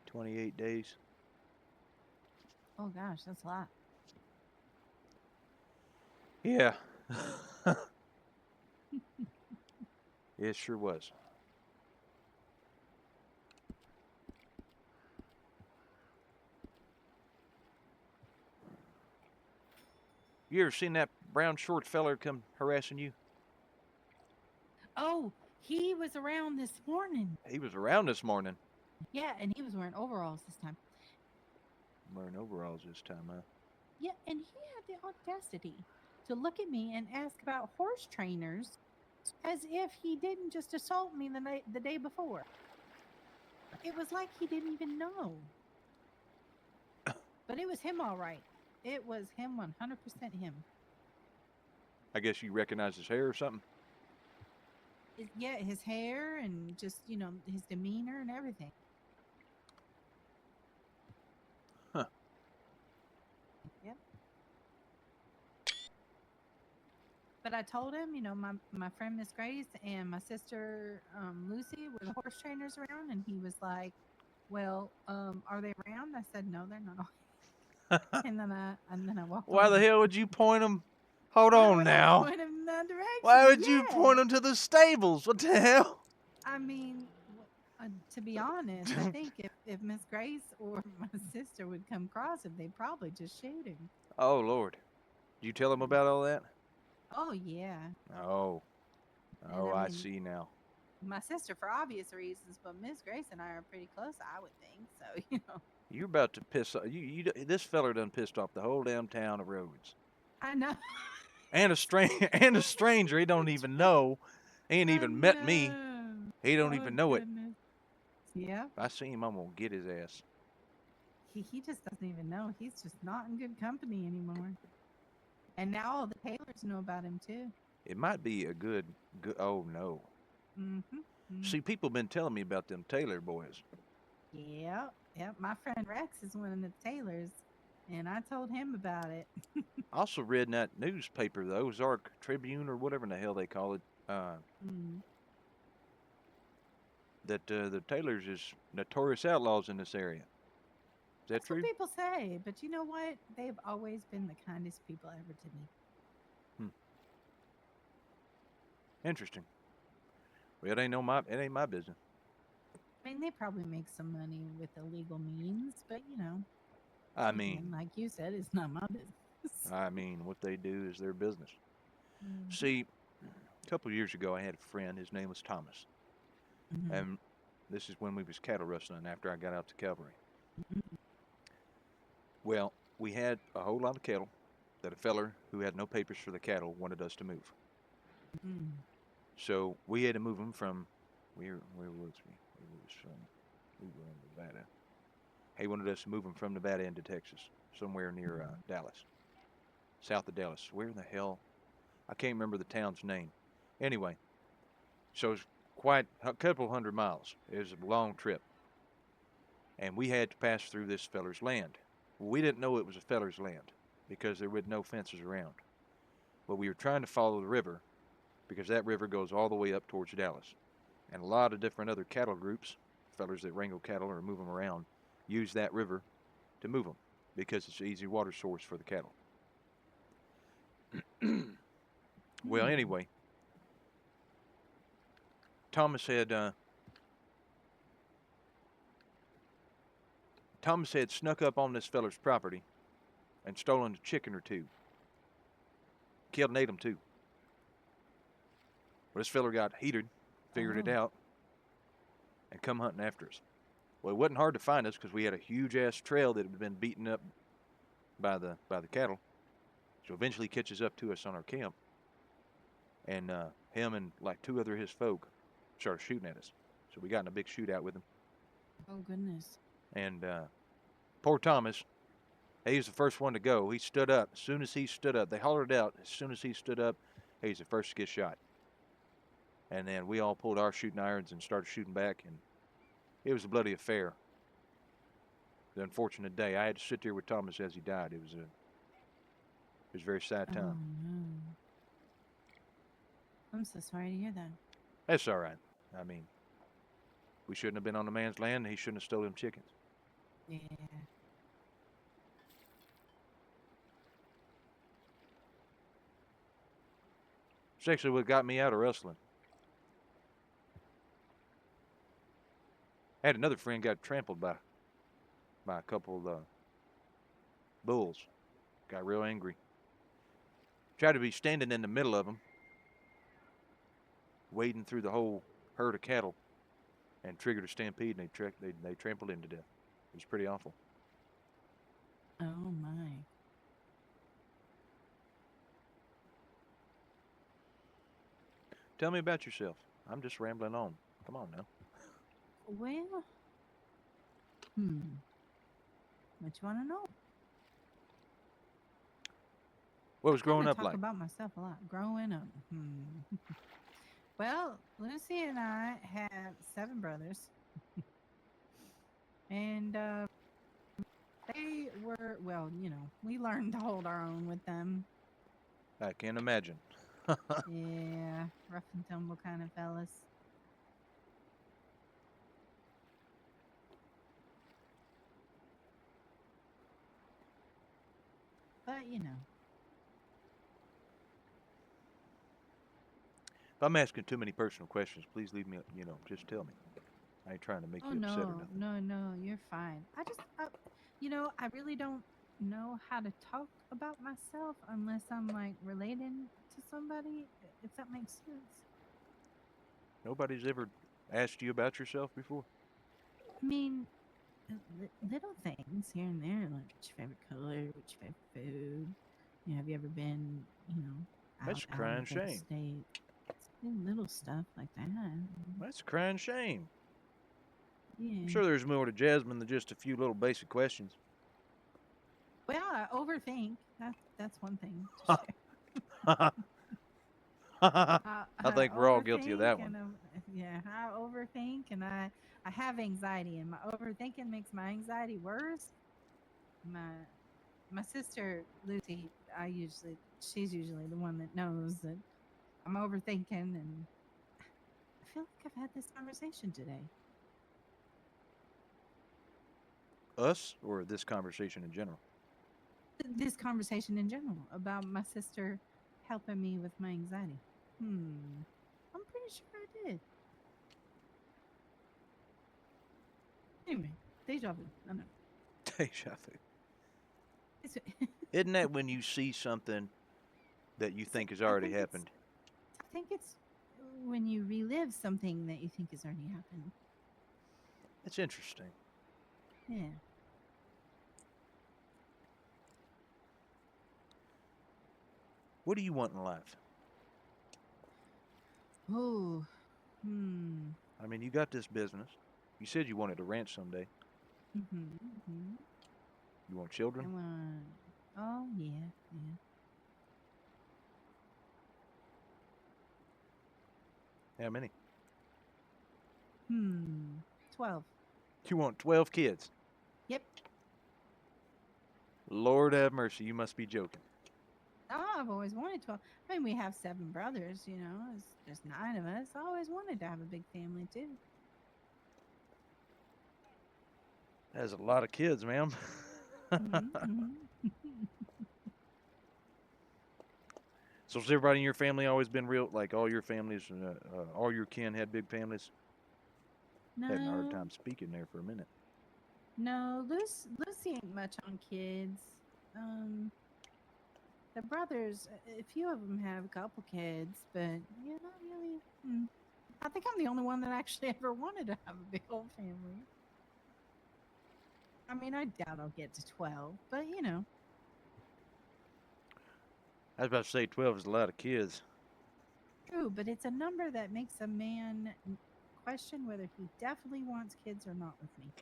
28 days. Oh gosh, that's a lot. Yeah. It sure was. You ever seen that brown short feller come harassing you? Oh, he was around this morning. He was around this morning. Yeah, and he was wearing overalls this time. Wearing overalls this time, huh? Yeah, and he had the audacity to look at me and ask about horse trainers as if he didn't just assault me the day before. It was like he didn't even know. But it was him all right. It was him 100% him. I guess you recognize his hair or something. Yeah, his hair and just, his demeanor and everything. Huh. Yep. But I told him, my friend Miss Grace and my sister Lucy were the horse trainers around, and he was like, "Well, are they around?" I said, "No, they're not." and then I walked Why the on. hell would you point him? Hold Why on would I now. point him in that Why direction? would you point Yes. him to the stables? What the hell? I mean, to be honest, I think if Miss Grace or my sister would come across him, they'd probably just shoot him. Oh Lord. Did you tell him about all that? Oh yeah, Oh. and Oh, I I mean, see now. my sister for obvious reasons, but Miss Grace and I are pretty close, I would think. So You're about to piss off. This feller done pissed off the whole damn town of Rhodes. I know. And and a stranger he don't even know. He ain't I even met me. know. He don't Oh even know it. goodness. Yeah. If I see him, I'm gonna get his ass. He just doesn't even know. He's just not in good company anymore. And now all the Taylors know about him too. It might be a good. Oh no. Mm-hmm. See, people been telling me about them Taylor boys. Yep. Yep. My friend Rex is one of the Taylors, and I told him about it. I also read in that newspaper, the Ozark Tribune or whatever in the hell they call it, Mm. that the Taylors is notorious outlaws in this area. Is that That's what true? people say, but you know what? They've always been the kindest people ever to me. Interesting. Well, it ain't my business. I mean, they probably make some money with illegal means, but I again, mean, like you said, it's not my business. what they do is their business. Mm-hmm. See, a couple of years ago, I had a friend. His name was Thomas, Mm-hmm. and this is when we was cattle rustling after I got out to cavalry. Well, we had a whole lot of cattle that a feller who had no papers for the cattle wanted us to move. Mm-hmm. So we had to move them from where was we? We were in Nevada. He wanted us to move them from Nevada into Texas, somewhere near Dallas, south of Dallas. Where in the hell? I can't remember the town's name. Anyway, so it's quite a couple hundred miles. It was a long trip, and we had to pass through this feller's land. We didn't know it was a feller's land because there were no fences around. But we were trying to follow the river because that river goes all the way up towards Dallas. And a lot of different other cattle groups, fellers that wrangle cattle or move them around, use that river to move them because it's an easy water source for the cattle. Well, anyway, Thomas had snuck up on this feller's property and stolen a chicken or two. Killed and ate them too. Well, this feller got heated, figured it Oh. out, and come hunting after us. Well, it wasn't hard to find us because we had a huge ass trail that had been beaten up by the cattle. So eventually he catches up to us on our camp, and him and like two other his folk started shooting at us. So we got in a big shootout with him. Oh goodness. And poor Thomas, he was the first one to go. He stood up. As soon as he stood up, they hollered out. As soon as he stood up, he was the first to get shot. And then we all pulled our shooting irons and started shooting back, and it was a bloody affair. The unfortunate day. I had to sit there with Thomas as he died. It was a very sad Oh time. no. I'm so sorry to hear that. That's all right. I mean, we shouldn't have been on the man's land, and he shouldn't have stolen chickens. Yeah. It's actually what got me out of wrestling. I had another friend got trampled by a couple of bulls. Got real angry. Tried to be standing in the middle of them. wading through the whole herd of cattle and triggered a stampede, and they trampled him to death. It was pretty awful. Oh my. Tell me about yourself. I'm just rambling on. Come on now. Well, what you want to know? What was I kinda growing up talk like? about myself a lot. Growing up. Well, Lucy and I have 7 brothers, and they were well. We learned to hold our own with them. I can't imagine. Yeah, rough and tumble kind of fellas. But If I'm asking too many personal questions, please leave me. Just tell me. I ain't trying to make oh you upset or no, nothing. no, you're fine. I really don't know how to talk about myself unless I'm like relating to somebody, if that makes sense. Nobody's ever asked you about yourself before. I mean, little things here and there, like what's your favorite color, what's your favorite food. Have you ever been, That's a out crying of shame. state? It's little stuff like that. That's a crying shame. I'm Yeah. sure there's more to Jasmine than just a few little basic questions. Well, I overthink. That's one thing to share. I I think we're all guilty of overthink that one. and yeah, I overthink and I have anxiety, and my overthinking makes my anxiety worse. My sister Lucy, she's usually the one that knows that I'm overthinking, and I feel like I've had this conversation today. Us or this conversation in general? This conversation in general about my sister helping me with my anxiety. I'm pretty sure I did. Anyway, deja vu. I know. Deja vu. It's, Isn't that when you see something that you think has I already think happened? it's when you relive something that you think has already happened. It's interesting. Yeah. What do you want in life? Oh. I mean, you got this business. You said you wanted a ranch someday. Mm-hmm. You want I children? want. Oh yeah, yeah. How many? 12. You want 12 kids? Yep. Lord have mercy, you must be joking. Oh, I've always wanted 12. I mean, we have 7 brothers. There's 9 of us. I always wanted to have a big family too. That's a lot of kids, ma'am. Mm-hmm. So has everybody in your family always been real, like all your families, all your kin had big families? Having a hard No, time speaking there for a minute. no. Lucy ain't much on kids. Um, the brothers, a few of them have a couple kids, but yeah, not really. I think I'm the only one that actually ever wanted to have a big old family. I mean, I doubt I'll get to 12, but I was about to say 12 is a lot of kids. true. But it's a number that makes a man question whether he definitely wants kids or not with me.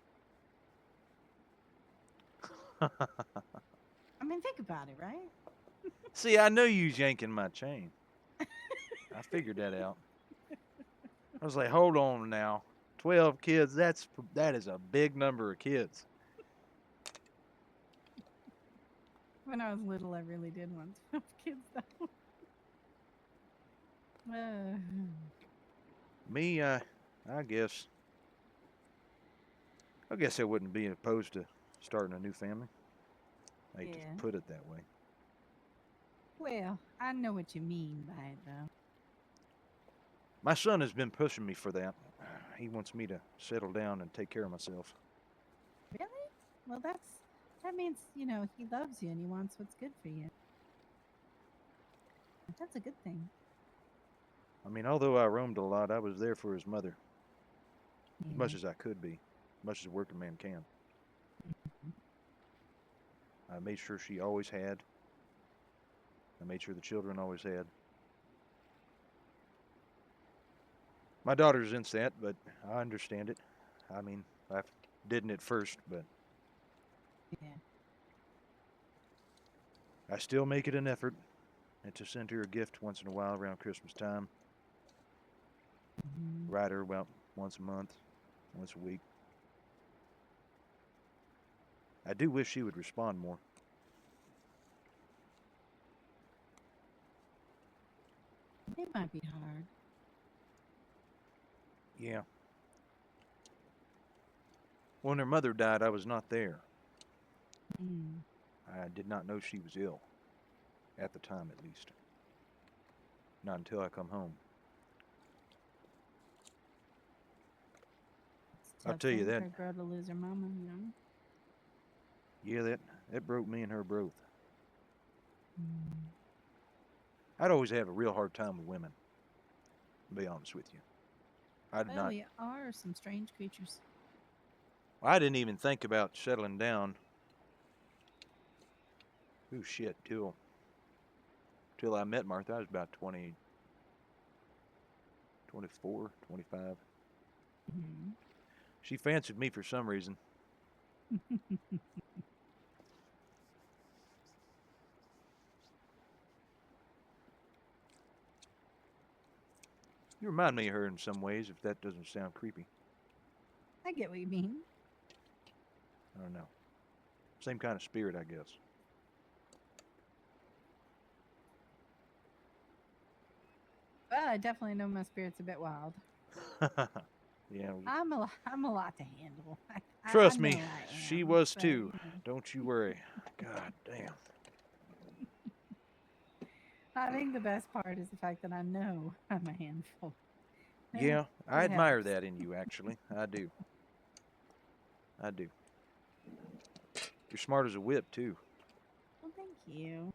I mean, think about it, right? See, I knew you was yanking my chain. I figured that out. I was like, hold on now. 12 kids, that is a big number of kids. When I was little, I really did want 12 kids, though. Me, I guess I wouldn't be opposed to starting a new family. I hate to Yeah. put it that way. Well, I know what you mean by it, though. My son has been pushing me for that. He wants me to settle down and take care of myself. Really? Well, that means he loves you and he wants what's good for you. That's a good thing. I mean, although I roamed a lot, I was there for his mother as much Yeah. as I could be, as much as a working man can. I made sure she always had. I made sure the children always had. My daughter's into that, but I understand it. I mean, I didn't at first, but Yeah. I still make it an effort and to send her a gift once in a while around Christmas time. Mhm. Write her about once a month, once a week. I do wish she would respond more. It might be hard. Yeah. When her mother died, I was not there. Mm. I did not know she was ill, at the time at least. Not until I come home. It's a I'll tough tell you thing that. for a girl to lose her mama, you know? Yeah, that broke me and her both. Mm. I'd always have a real hard time with women, to be honest with you. I did Well, not. we are some strange creatures. I didn't even think about settling down. Ooh, shit, till I met Martha. I was about 20, 24, 25. Mhm. She fancied me for some reason. You remind me of her in some ways, if that doesn't sound creepy. I get what you mean. I don't know. Same kind of spirit, I guess. Well, I definitely know my spirit's a bit wild. Yeah. I'm a lot to handle. I Trust know me, I she am, was but too. Don't you worry. God damn. I think the best part is the fact that I know I'm a handful. Yeah, I It admire helps. that in you, actually. I do. I do. You're smart as a whip, too. Well, thank you.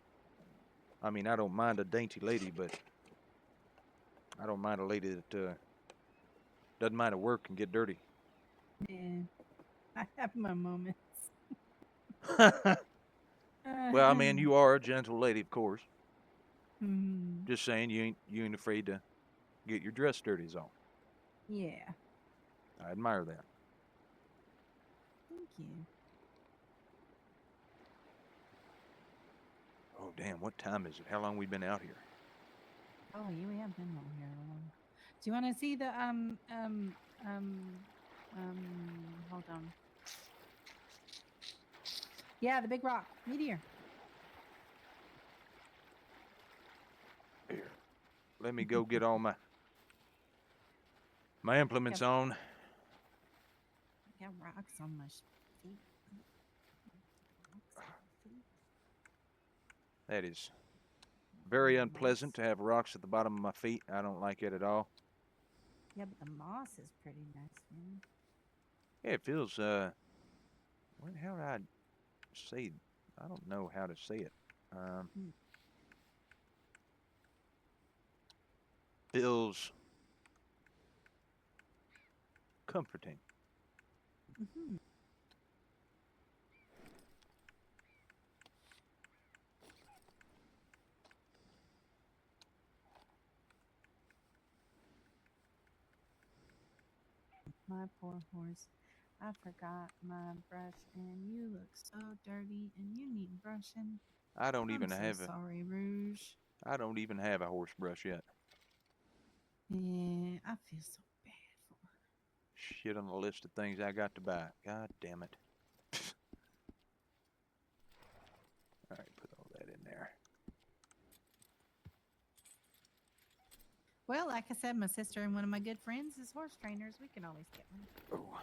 I mean, I don't mind a dainty lady, but I don't mind a lady that doesn't mind to work and get dirty. Yeah, I have my moments. Well, I mean, you are a gentle lady, of course. Hmm. Just saying, you ain't afraid to get your dress dirty, is all. Yeah, I admire that. thank you. Oh, damn, what time is it? How long we been out here? Oh, you have been on here long. Do you want to see the Hold on. Yeah, the big rock meteor. Here, let me go get all my implements Got, on. got rocks on my feet. Rocks on my feet. That is very unpleasant Moss. to have rocks at the bottom of my feet. I don't like it at all. Yeah, but the moss is pretty nice, man. Yeah, it feels how do I say? I don't know how to say it. Um, Hmm. feels comforting. Mm-hmm. My poor horse. I forgot my brush, and you look so dirty, and you need brushing. I don't I'm even so have a sorry, Rouge. I don't even have a horse brush yet. Yeah, I feel so bad for her. Shit on the list of things I got to buy. God damn it. All right, put all that in there. Well, like I said, my sister and one of my good friends is horse trainers. We can always get one. Oh.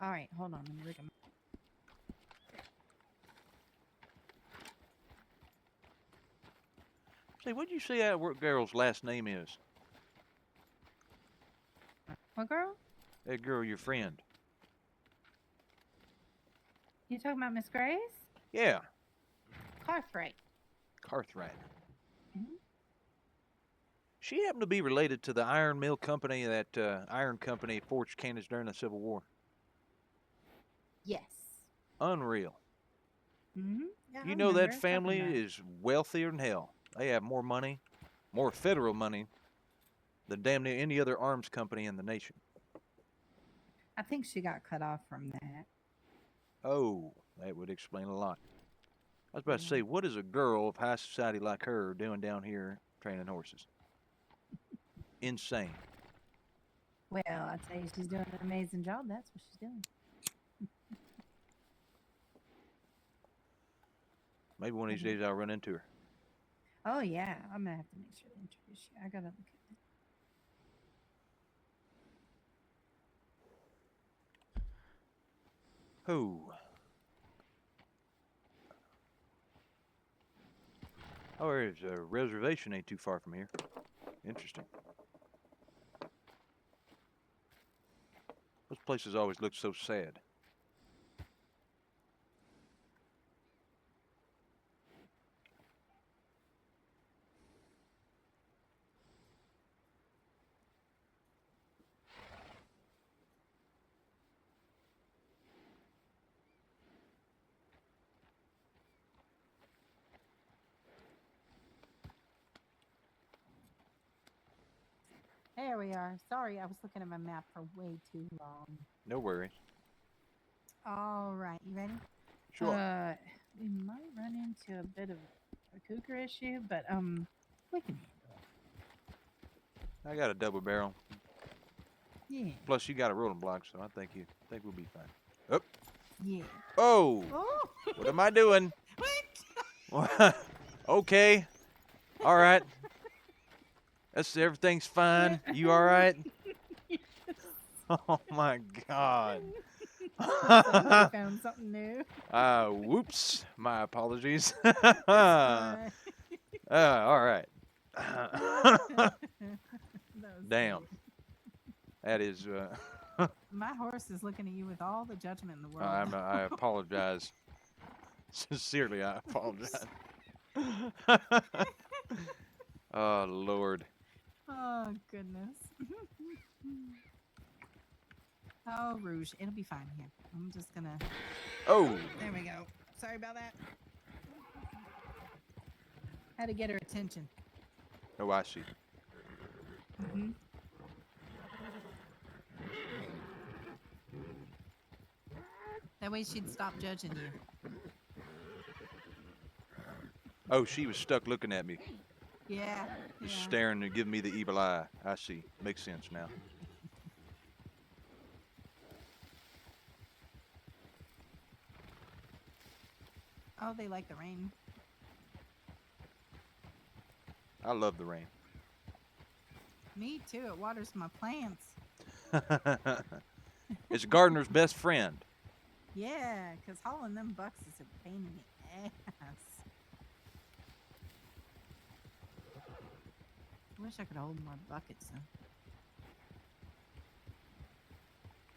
All right, hold on. Let me look at my. Say, what'd you say that girl's last name is? What girl? That girl, your friend. You talking about Miss Grace? Yeah. Cartwright. Cartwright. Mhm. She happened to be related to the iron mill company that iron company forged cannons during the Civil War. Yes. Unreal. Yeah, I You know that remember talking family about it. is wealthier than hell. They have more money, more federal money, than damn near any other arms company in the nation. I think she got cut off from that. Oh, that would explain a lot. I was about to Yeah. say, what is a girl of high society like her doing down here training horses? Insane. Well, I tell you, she's doing an amazing job. That's what she's doing. Maybe one of these Mhm. days I'll run into her. Oh yeah, I'm gonna have to make sure to introduce you. I gotta look at that. Oh. Oh, there's a reservation ain't too far from here. Interesting. Those places always look so sad. There we are. Sorry, I was looking at my map for way too long. No worries. All right, you ready? Sure. We might run into a bit of a cougar issue, but we can handle it. I got a double barrel. Yeah. Plus, you got a rolling block, so I think we'll be fine. Oh. Yeah. Oh. Oh. What am I doing? What? Okay. All right. Everything's fine. You all right? Oh my God. Somebody found something new. Whoops. My apologies. Sorry. All right. That was Damn. sweet. That is. My horse is looking at you with all the judgment in the world. I apologize. Sincerely, I apologize. Oh Lord. Oh goodness. Oh, Rouge, it'll be fine here. I'm just gonna. Oh. There we go. Sorry about that. Had to get her attention. Oh, I see. Mm-hmm. That way she'd stop judging you. Oh, she was stuck looking at me, Yeah. just Yeah. staring and giving me the evil eye. I see. Makes sense now. Oh, they like the rain. I love the rain. Me too. It waters my plants. It's a gardener's best friend. Yeah, because hauling them bucks is a pain in the ass. Wish I could hold more buckets though.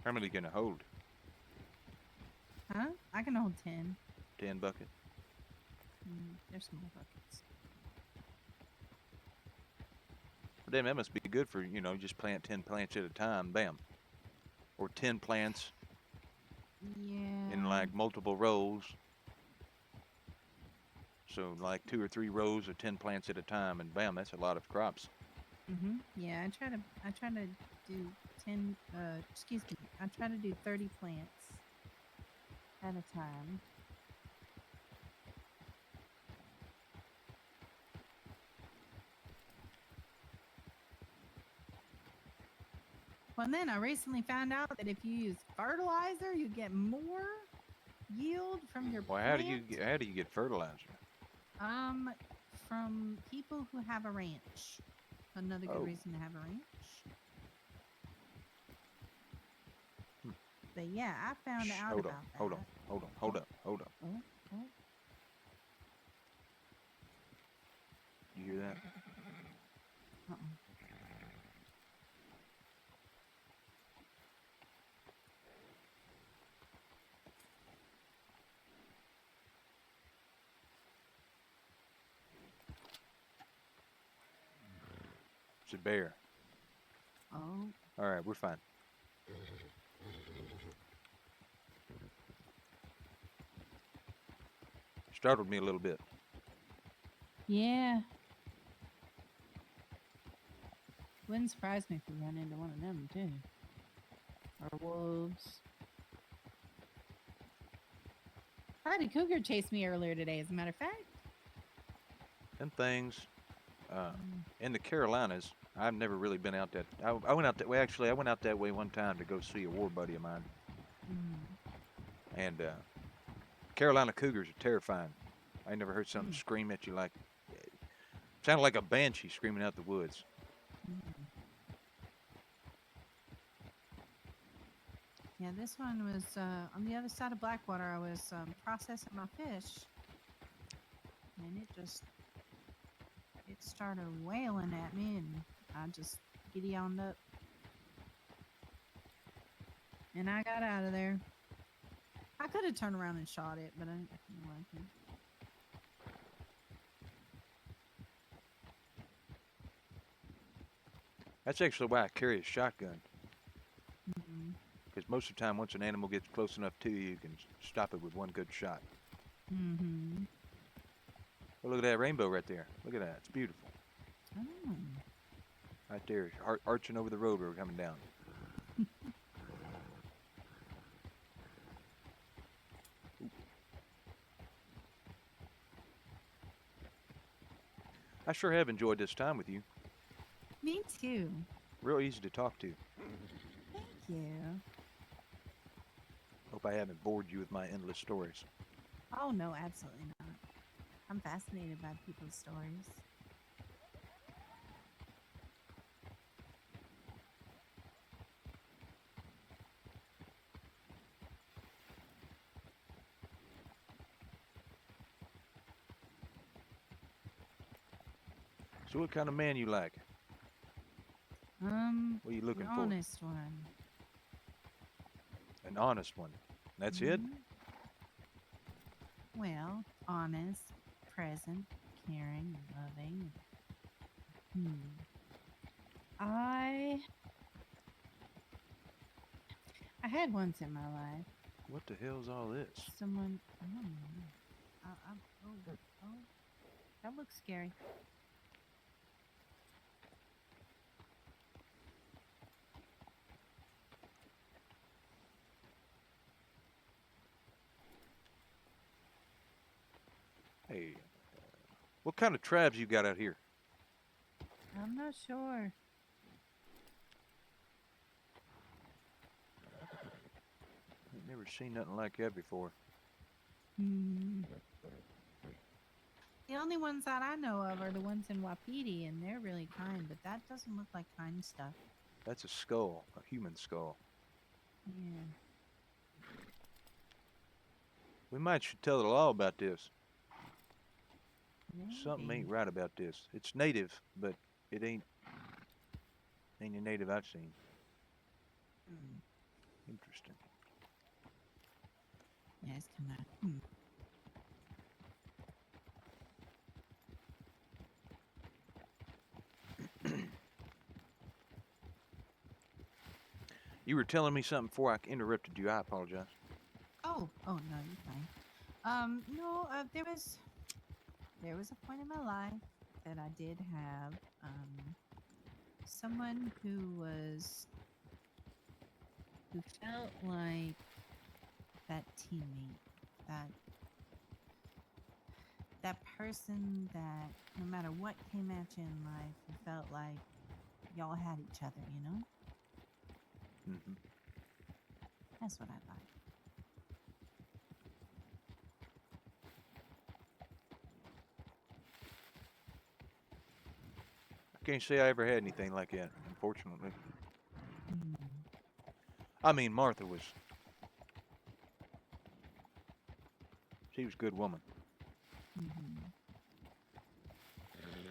How many can I hold? Huh? I can hold 10. 10 bucket. They're small buckets. But then that must be good for, just plant 10 plants at a time. Bam. Or 10 plants Yeah. in like multiple rows. So like 2 or 3 rows of 10 plants at a time, and bam, that's a lot of crops. Yeah, I try to do 10. Excuse me. I try to do 30 plants at a time. Well, and then I recently found out that if you use fertilizer, you get more yield from your Well, plant. how do you get fertilizer? From people who have a ranch. Another good Oh. reason to have a ranch. But yeah, I found out Hold about on, that. hold on. Oh. You hear that? Uh-uh. It's a bear. Oh, All right, we're fine. Startled me a little bit. yeah. Wouldn't surprise me if we run into one of them too. Or wolves. I had a cougar chase me earlier today, as a matter of fact. Them things in the Carolinas, I've never really been out that. I went out that way. Actually, I went out that way one time to go see a war buddy of mine. And Carolina cougars are terrifying. I never heard something scream at you like. Sounded like a banshee screaming out the woods. Yeah, this one was on the other side of Blackwater. I was processing my fish, and it started wailing at me, and I just giddy on up, and I got out of there. I could have turned around and shot it, but I didn't feel like it. That's actually why I carry a shotgun. Mm-hmm. Because most of the time, once an animal gets close enough to you, you can stop it with one good shot. Mm-hmm. Oh, look at that rainbow right there. Look at that. It's beautiful. Oh. Right there, arching over the road where we're coming down. I sure have enjoyed this time with you. Me too. Real easy to talk to. Thank you. Hope I haven't bored you with my endless stories. Oh no, absolutely not. I'm fascinated by people's stories. So what kind of man you like? What are you looking An for? honest one. An honest one. That's it? Well, honest, present, caring, loving. I had once in my life What the hell's all this? someone. I don't know. Oh, that looks scary. Hey, what kind of tribes you got out here? I'm not sure. I've never seen nothing like that before. The only ones that I know of are the ones in Wapiti, and they're really kind, but that doesn't look like kind stuff. That's a skull, a human skull. Yeah. We might should tell the law about this. Something Maybe. ain't right about this. It's native, but it ain't any native I've seen. Interesting. Yeah, it's kind of. You were telling me something before I interrupted you. I apologize. Oh, no, you're fine. No, there was a point in my life that I did have someone who felt like that teammate, that person that no matter what came at you in life, you felt like y'all had each other, you know? Mm-hmm. That's what I like. I can't say I ever had anything like that, unfortunately. Mm. I mean, Martha was. She was a good woman. Mm-hmm.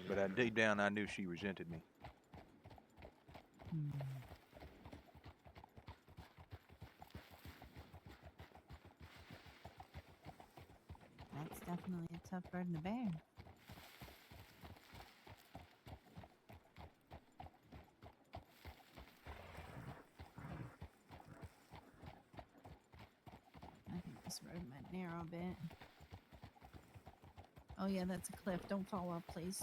But deep down, I knew she resented me. Mm. That's definitely a tough burden to bear. a bit. Oh yeah, that's a cliff. Don't fall off, please.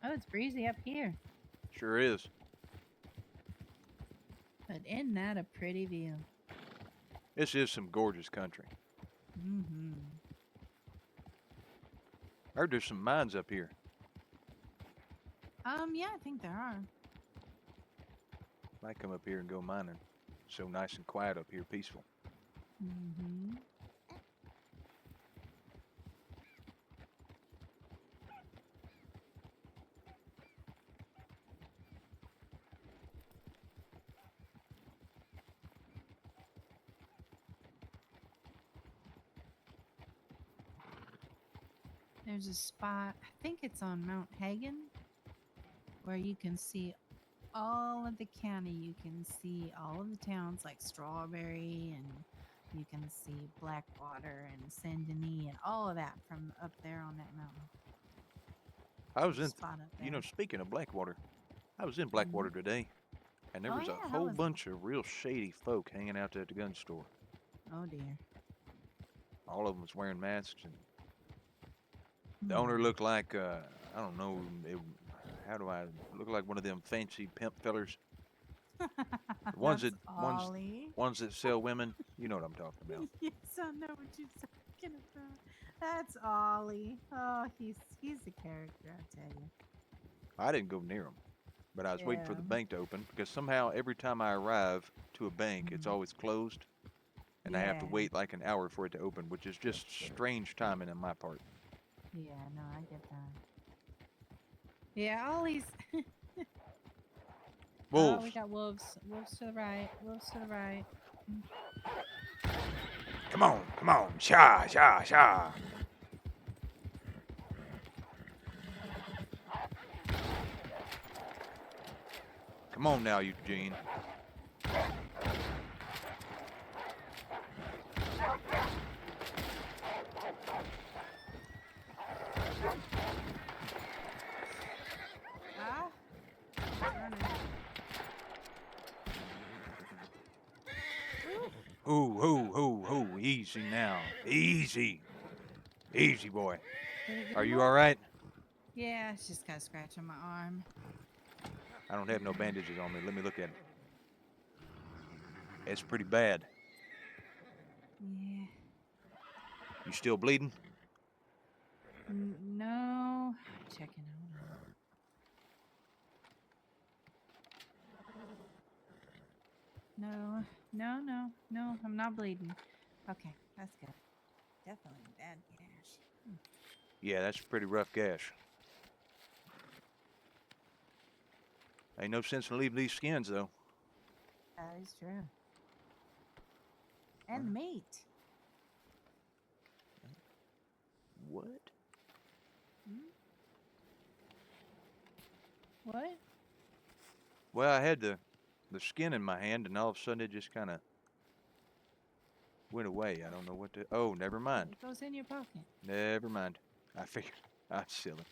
Oh, it's breezy up here. Sure is. But isn't that a pretty view? This is some gorgeous country. Mm-hmm. I heard there's some mines up here. Yeah, I think there are. Might come up here and go mining. So nice and quiet up here, peaceful. Mm-hmm. There's a spot, I think it's on Mount Hagen, where you can see all of the county. You can see all of the towns like Strawberry, and you can see Blackwater and Saint Denis and all of that from up there on that mountain. I was There's in, a spot up there. you know, speaking of Blackwater, I was in Blackwater today, and there Oh, was yeah, a how whole was it? bunch of real shady folk hanging out there at the gun store. Oh dear. All of them was wearing masks, and the Hmm. owner looked like, I don't know, how do I look like one of them fancy pimp fellers? The ones That's that ones Ollie. ones that sell women. You know what I'm talking about. Yes, I know what you're talking about. That's Ollie. Oh, he's a character, I tell you. I didn't go near them, but I was waiting for Yeah. the bank to open because somehow every time I arrive to a bank, it's Mhm. always closed, and I have to Yeah. wait like an hour for it to open, which is just strange timing on my part. Yeah, no, I get that. Yeah, Ollie's. Oh, we Wolves, got wolves. Wolves to the right. Wolves to the right. come on, sha, sha, sha. Come on now, Eugene. Ah. It's running. Ooh, easy now, easy, easy boy. Did it get Are him you all? all right? Yeah, it's just got a scratch on my arm. I don't have no bandages on me. Let me look at it. It's pretty bad. Yeah. You still bleeding? No. Checking out. No. I'm not bleeding. Okay, that's good. Definitely a bad gash. Yeah, that's a pretty rough gash. Ain't no sense in leaving these skins though. That is true. And meat. What? What? Well, I had the skin in my hand, and all of a sudden it just kind of went away. I don't know what to. Oh, never mind. It goes in your pocket. Never mind. I figured. I'm silly.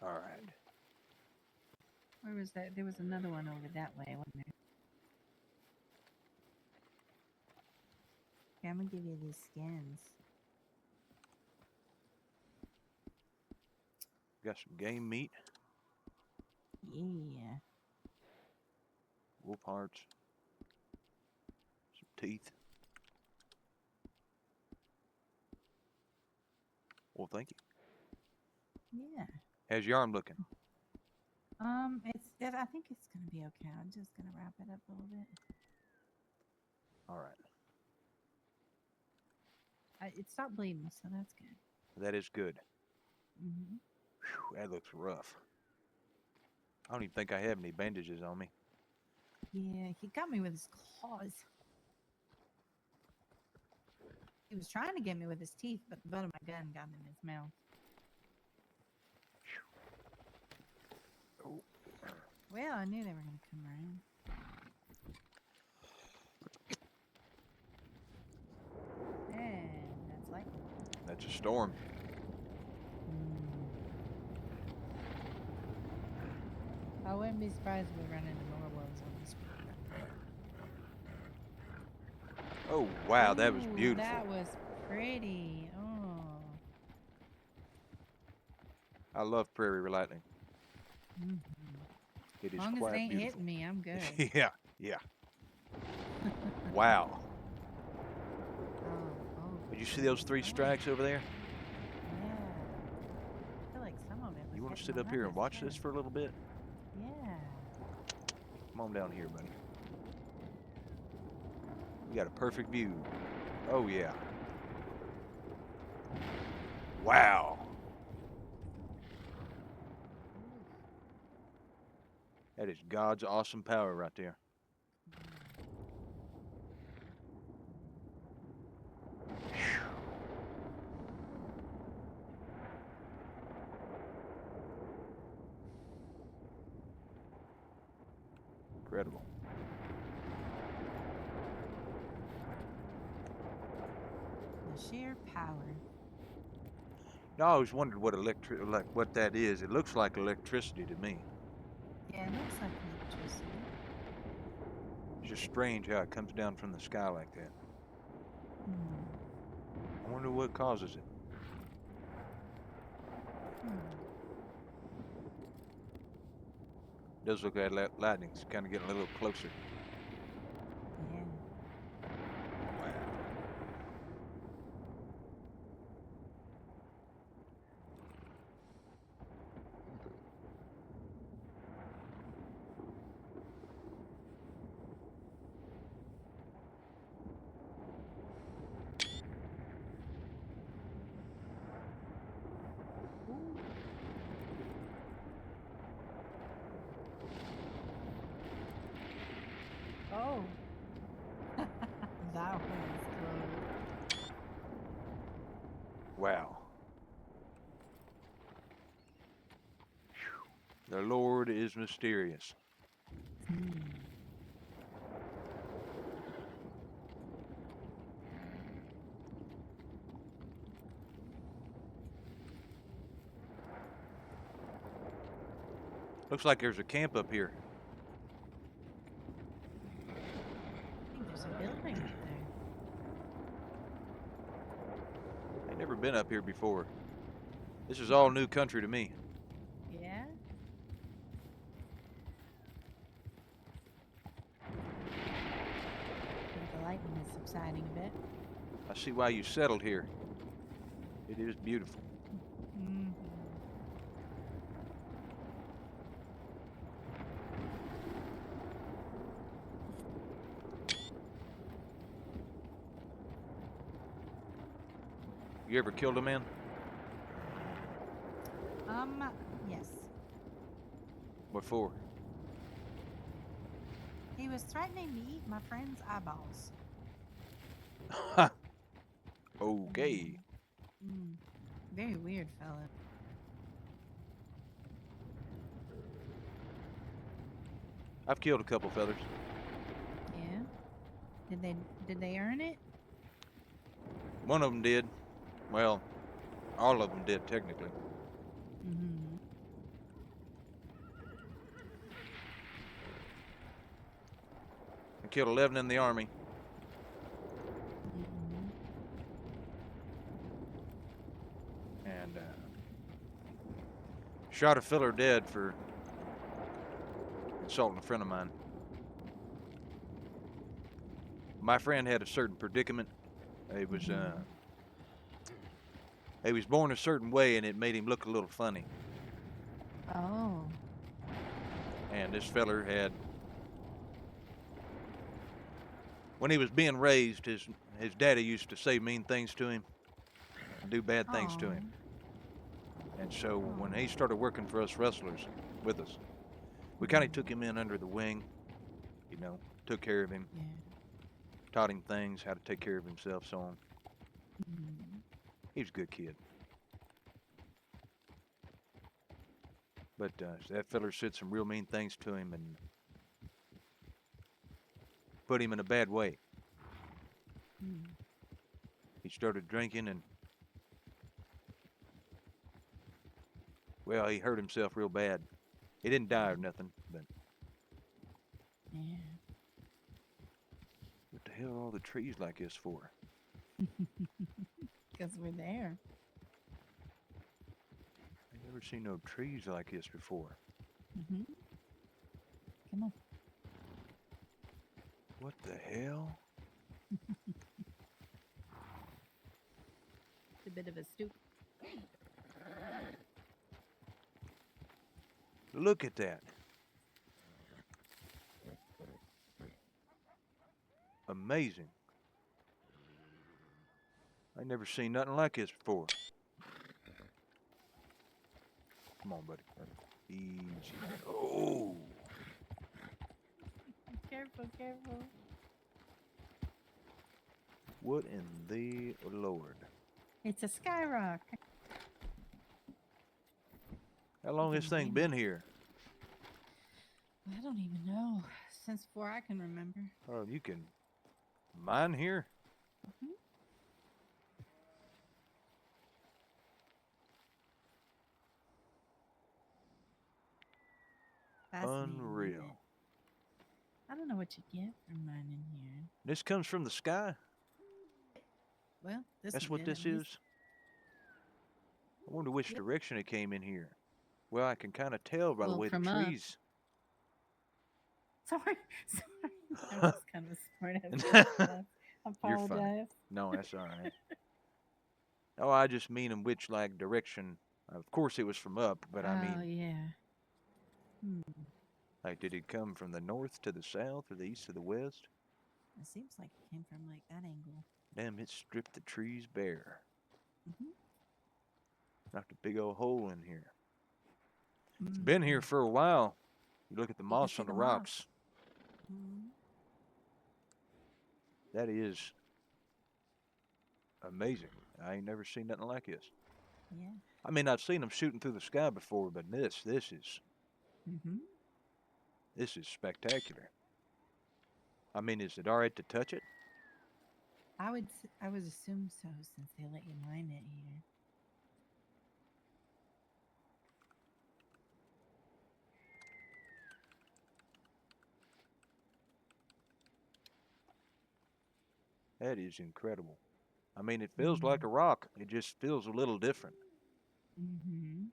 All right. Where was that? There was another one over that way, wasn't there? Here, I'm gonna give you these skins. Got some game meat, Yeah. wolf hearts, some teeth. Well, thank you. Yeah. How's your arm looking? I think it's gonna be okay. I'm just gonna wrap it up a little bit. All right. It stopped bleeding, so that's good. That is good. Mm-hmm. Whew, that looks rough. I don't even think I have any bandages on me. Yeah, he got me with his claws. He was trying to get me with his teeth, but the butt of my gun got in his mouth. Oh. Well, I knew they were gonna come around. That's a storm. I wouldn't be surprised if we run into more wolves on this road. Oh, wow, that was Ooh, beautiful. That was pretty. Oh. I love prairie lightning. It As is long as quite it ain't beautiful. hitting me, I'm good. Yeah, yeah. Wow. Did you see those 3 strikes over there? Yeah. I feel like some of it was You want to hitting sit up here and his watch this head. for a little bit? Yeah. Come on down here, buddy. We got a perfect view. Oh, yeah. Wow. That is God's awesome power right there. Incredible. The sheer power. I always wondered what what that is. It looks like electricity to me. Yeah, it looks like electricity. It's just strange how it comes down from the sky like that. I wonder what causes it. It does look like lightning's kind of getting a little closer. Yeah. Wow. Oh. That was close. Wow. The Lord is mysterious. Looks like there's a camp up here. I think there's a building up there. I've never been up here before. This is all new country to me. Yeah? I think the lightning is subsiding a bit. I see why you settled here. It is beautiful. You ever killed a man? Yes. What for? He was threatening to eat my friend's eyeballs. Okay. Very weird fella. I've killed a couple feathers. Yeah? Did they earn it? One of them did. Well, all of them did, technically. I killed 11 in the Army. And shot a filler dead for insulting a friend of mine. My friend had a certain predicament. He was born a certain way, and it made him look a little funny. Oh. And this feller had, when he was being raised, his daddy used to say mean things to him and do bad things to him. And so when he started working for us wrestlers with us, we kind of took him in under the wing, you know, took care of him, taught him things, how to take care of himself, so on. He was a good kid. But that feller said some real mean things to him and put him in a bad way. He started drinking and Well, he hurt himself real bad. He didn't die or nothing, but Yeah. what the hell are all the trees like this for? Because we're there. I've never seen no trees like this before. Mm-hmm. Come on. What the hell? It's a bit of a stoop. Look at that. Amazing. I never seen nothing like this before. Come on, buddy. Easy. Oh. Careful, careful. What in the Lord? It's a sky rock. How long this thing been here? I don't even know. Since before I can remember. Oh, you can mine here? Mm-hmm. Fascinating, isn't Unreal. it? I don't know what you get from mining here. This comes from the sky? Well, That's one what did, this at least. is? I wonder which Yep. direction it came in here. Well, I can kind of tell by the Well, way the from up. trees. Sorry. That was kind of a smart ass. I You're fine. apologize. No, that's all right. Oh, I just mean in which like direction. Of course, it was from up, but I Oh, mean, yeah. like, did it come from the north to the south or the east to the west? It seems like it came from like that angle. Damn, it stripped the trees bare. Mm-hmm. Knocked a big old hole in here. It's Mm-hmm. been here for a while. You look at the You can moss see on the the rocks. Mm-hmm. That is amazing. I ain't never seen nothing like this. Yeah. I mean, I've seen them shooting through the sky before, but this Mm-hmm. is spectacular. I mean, is it all right to touch it? I would assume so, since they let you mine it here. That is incredible. I mean, it feels like a rock. It just feels a little different. Mm-hmm.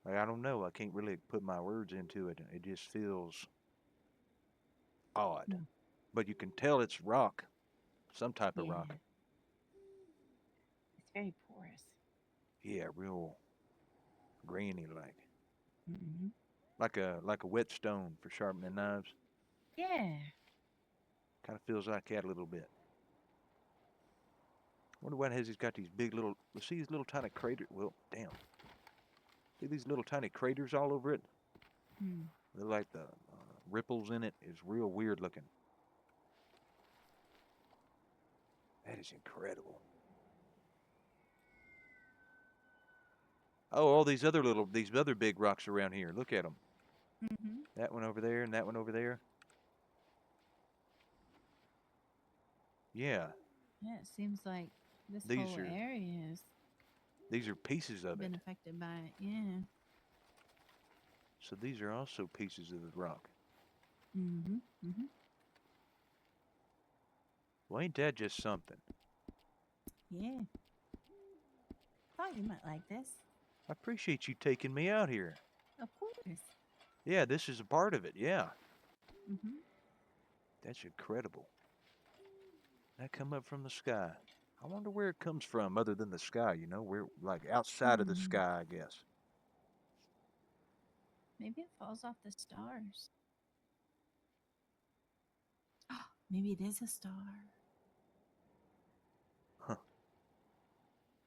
Like, I don't know. I can't really put my words into it. It just feels odd. Mm. But you can tell it's rock, some type of Yeah. rock. It's very porous. Yeah, real grainy like. Mm-hmm. Like a wet stone for sharpening knives. Yeah. Kind of feels like that a little bit. Wonder why he's got these big little. See these little tiny craters? Well, damn. See these little tiny craters all over it? Hmm. They're like the ripples in it is real weird looking. That is incredible. Oh, all these other big rocks around here. Look at them. Mm-hmm. That one over there and that one over there. Yeah. Yeah, it seems like this These whole are- area has These are pieces of been it. affected by it. Yeah. So these are also pieces of the rock. Mm-hmm. Mm-hmm. Well, ain't that just something? Yeah. Thought you might like this. I appreciate you taking me out here. Of course. Yeah, this is a part of it. Yeah. Mm-hmm. That's incredible. That come up from the sky. I wonder where it comes from other than the sky, you know? Where, like, outside of the sky, I guess. Maybe it falls off the stars. Maybe it is a star. Huh.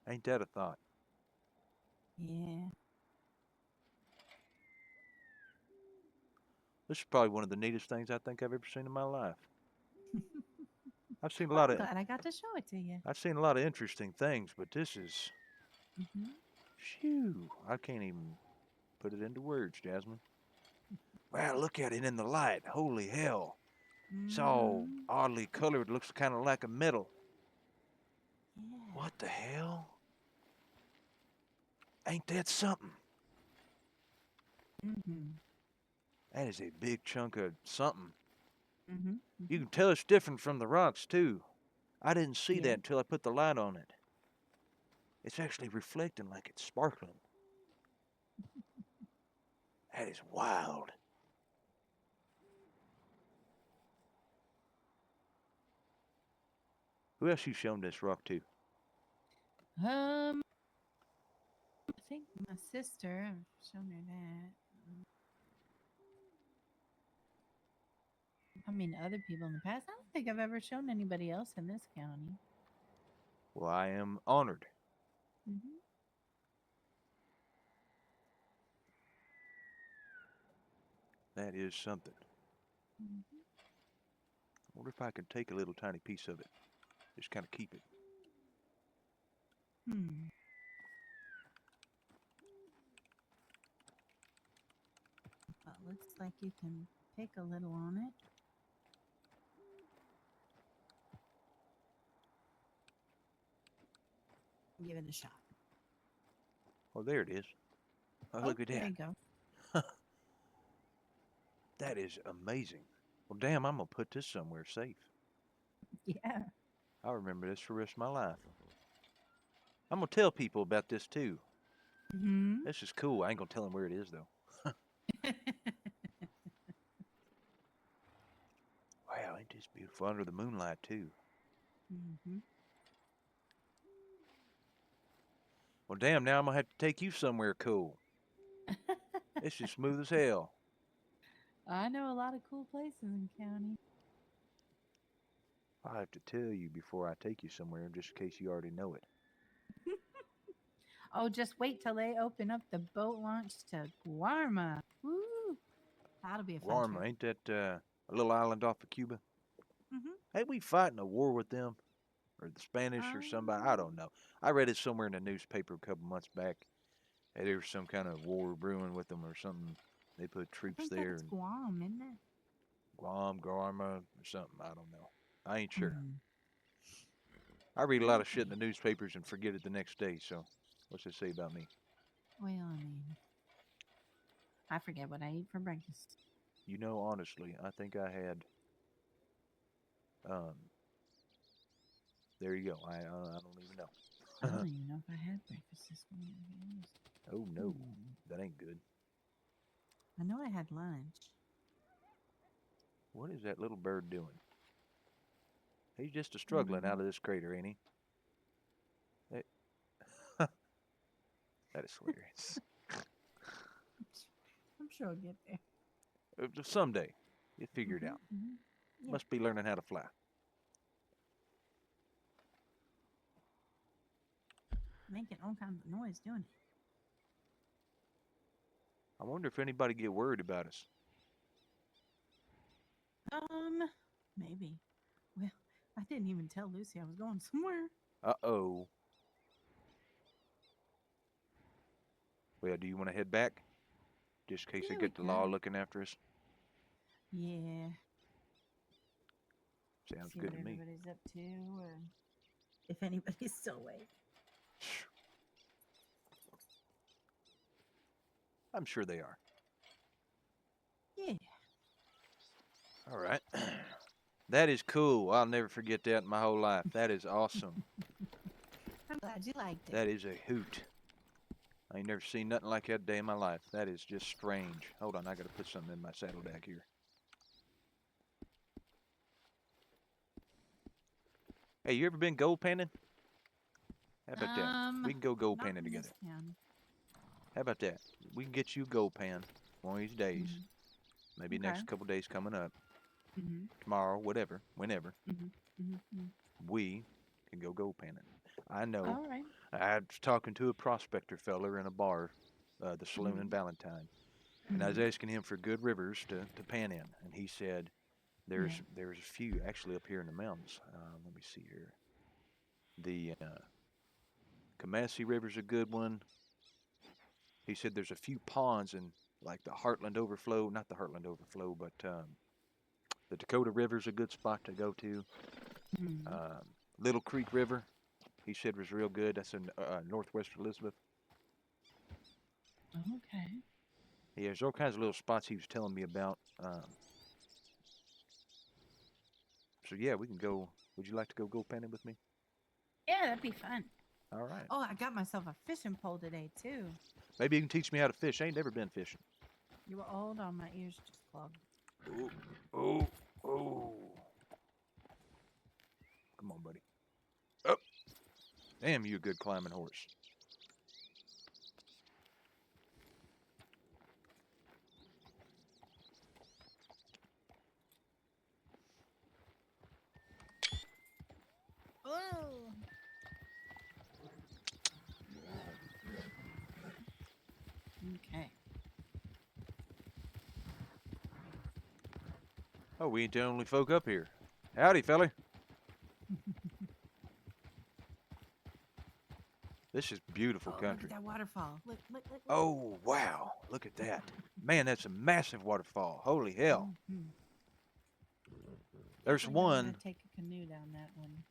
Ain't that a thought? Yeah. This is probably one of the neatest things I think I've ever seen in my life. I've seen a Well, lot I'm of glad I got to show it to you. I've seen a lot of interesting things, but this is Mm-hmm. phew. I can't even put it into words, Jasmine. Wow, look at it in the light. Holy hell. It's all oddly colored, looks kind of like a metal. Yeah. What the hell? Ain't that something? Mm-hmm. That is a big chunk of something. Mm-hmm. You can tell it's different from the rocks, too. I didn't see Yeah. that until I put the light on it. It's actually reflecting like it's sparkling. That is wild. Who else you shown this rock to? I think my sister. I've shown her that. I mean, other people in the past. I don't think I've ever shown anybody else in this county. Well, I am honored. Mm-hmm. That is something. Mm-hmm. I wonder if I could take a little tiny piece of it. Just kind of keep it. Hmm. Well, looks like you can pick a little on it. Give it a shot. Oh, there it is. Oh, look at there that. you go. That is amazing. Well, damn, I'm going to put this somewhere safe. Yeah. I'll remember this for the rest of my life. I'm going to tell people about this, too. Mm-hmm. This is cool. I ain't going to tell them where it is, though. Wow, ain't this beautiful? Under the moonlight, too. Mm-hmm. Well, damn, now I'm going to have to take you somewhere cool. This is smooth as hell. I know a lot of cool places in county. I'll have to tell you before I take you somewhere, just in case you already know it. Oh, just wait till they open up the boat launch to Guarma. Woo! That'll be a fun Guarma, trip. ain't that a little island off of Cuba? Mm-hmm. Ain't we fighting a war with them? Or the Spanish or somebody? I don't know. I read it somewhere in the newspaper a couple months back. That there was some kind of war brewing with them or something. They put I troops think there that's and Guam, isn't it? Guam, Guarma, or something. I don't know. I ain't sure. Mm. I read a lot of shit in Okay. the newspapers and forget it the next day. So, what's it say about me? Well, I mean, I forget what I eat for breakfast. You know, honestly, I think I had. Um, there you go. I don't even I don't know. even know if I had breakfast this morning. To be honest. Oh no, Hmm. that ain't good. I know I had lunch. What is that little bird doing? He's just a I don't struggling know. out of this crater, ain't he? Hey, that is hilarious. I'm sure I'll get there. Someday, you figure it out. Mm-hmm. Yeah. Must be learning how to fly. Making all kinds of noise doing it. I wonder if anybody get worried about us. Maybe. Well, I didn't even tell Lucy I was going somewhere. Uh-oh. Well, do you want to head back? Just in case they Yeah, we get the law could. looking after us? Yeah. Sounds See good what to me. everybody's up to, or if anybody's still awake. I'm sure they are. Yeah. All right. That is cool. I'll never forget that in my whole life. That is awesome. I'm glad you liked it. That is a hoot. I ain't never seen nothing like that day in my life. That is just strange. Hold on, I gotta put something in my saddlebag here. Hey, you ever been gold panning? How about that? We can go gold Not panning in together. this county. How about that? We can get you a gold pan one of these days. Mhm. Maybe Okay. next couple days coming up. Mm-hmm. Tomorrow, whatever, whenever. Mm-hmm. Mm-hmm. We can go gold panning. I know. All right. I was talking to a prospector feller in a bar, the saloon in Mm-hmm. Valentine, and I was asking him for good rivers to pan in, and he said there's a few actually up here in the mountains. Let me see here. The Comanche River's a good one. He said there's a few ponds in like the Heartland Overflow, not the Heartland Overflow, but the Dakota River's a good spot to go to. Mm-hmm. Little Creek River, he said was real good. That's in northwest Elizabeth. Okay. Yeah, there's all kinds of little spots he was telling me about. So yeah, we can go. Would you like to go gold panning with me? Yeah, that'd be fun. All right. Oh, I got myself a fishing pole today too. Maybe you can teach me how to fish. I ain't never been fishing. You were old on my ears just clogged. Oh, oh, oh. Come on, buddy. Oh, damn, you a good climbing horse. Oh. Okay. Oh, we ain't the only folk up here. Howdy, fella. This is beautiful Oh, country. look at that waterfall. Look, look, look. Oh, wow. Look at that. Man, that's a massive waterfall. Holy hell. Mhm. There's Definitely don't wanna one. take a canoe down that one.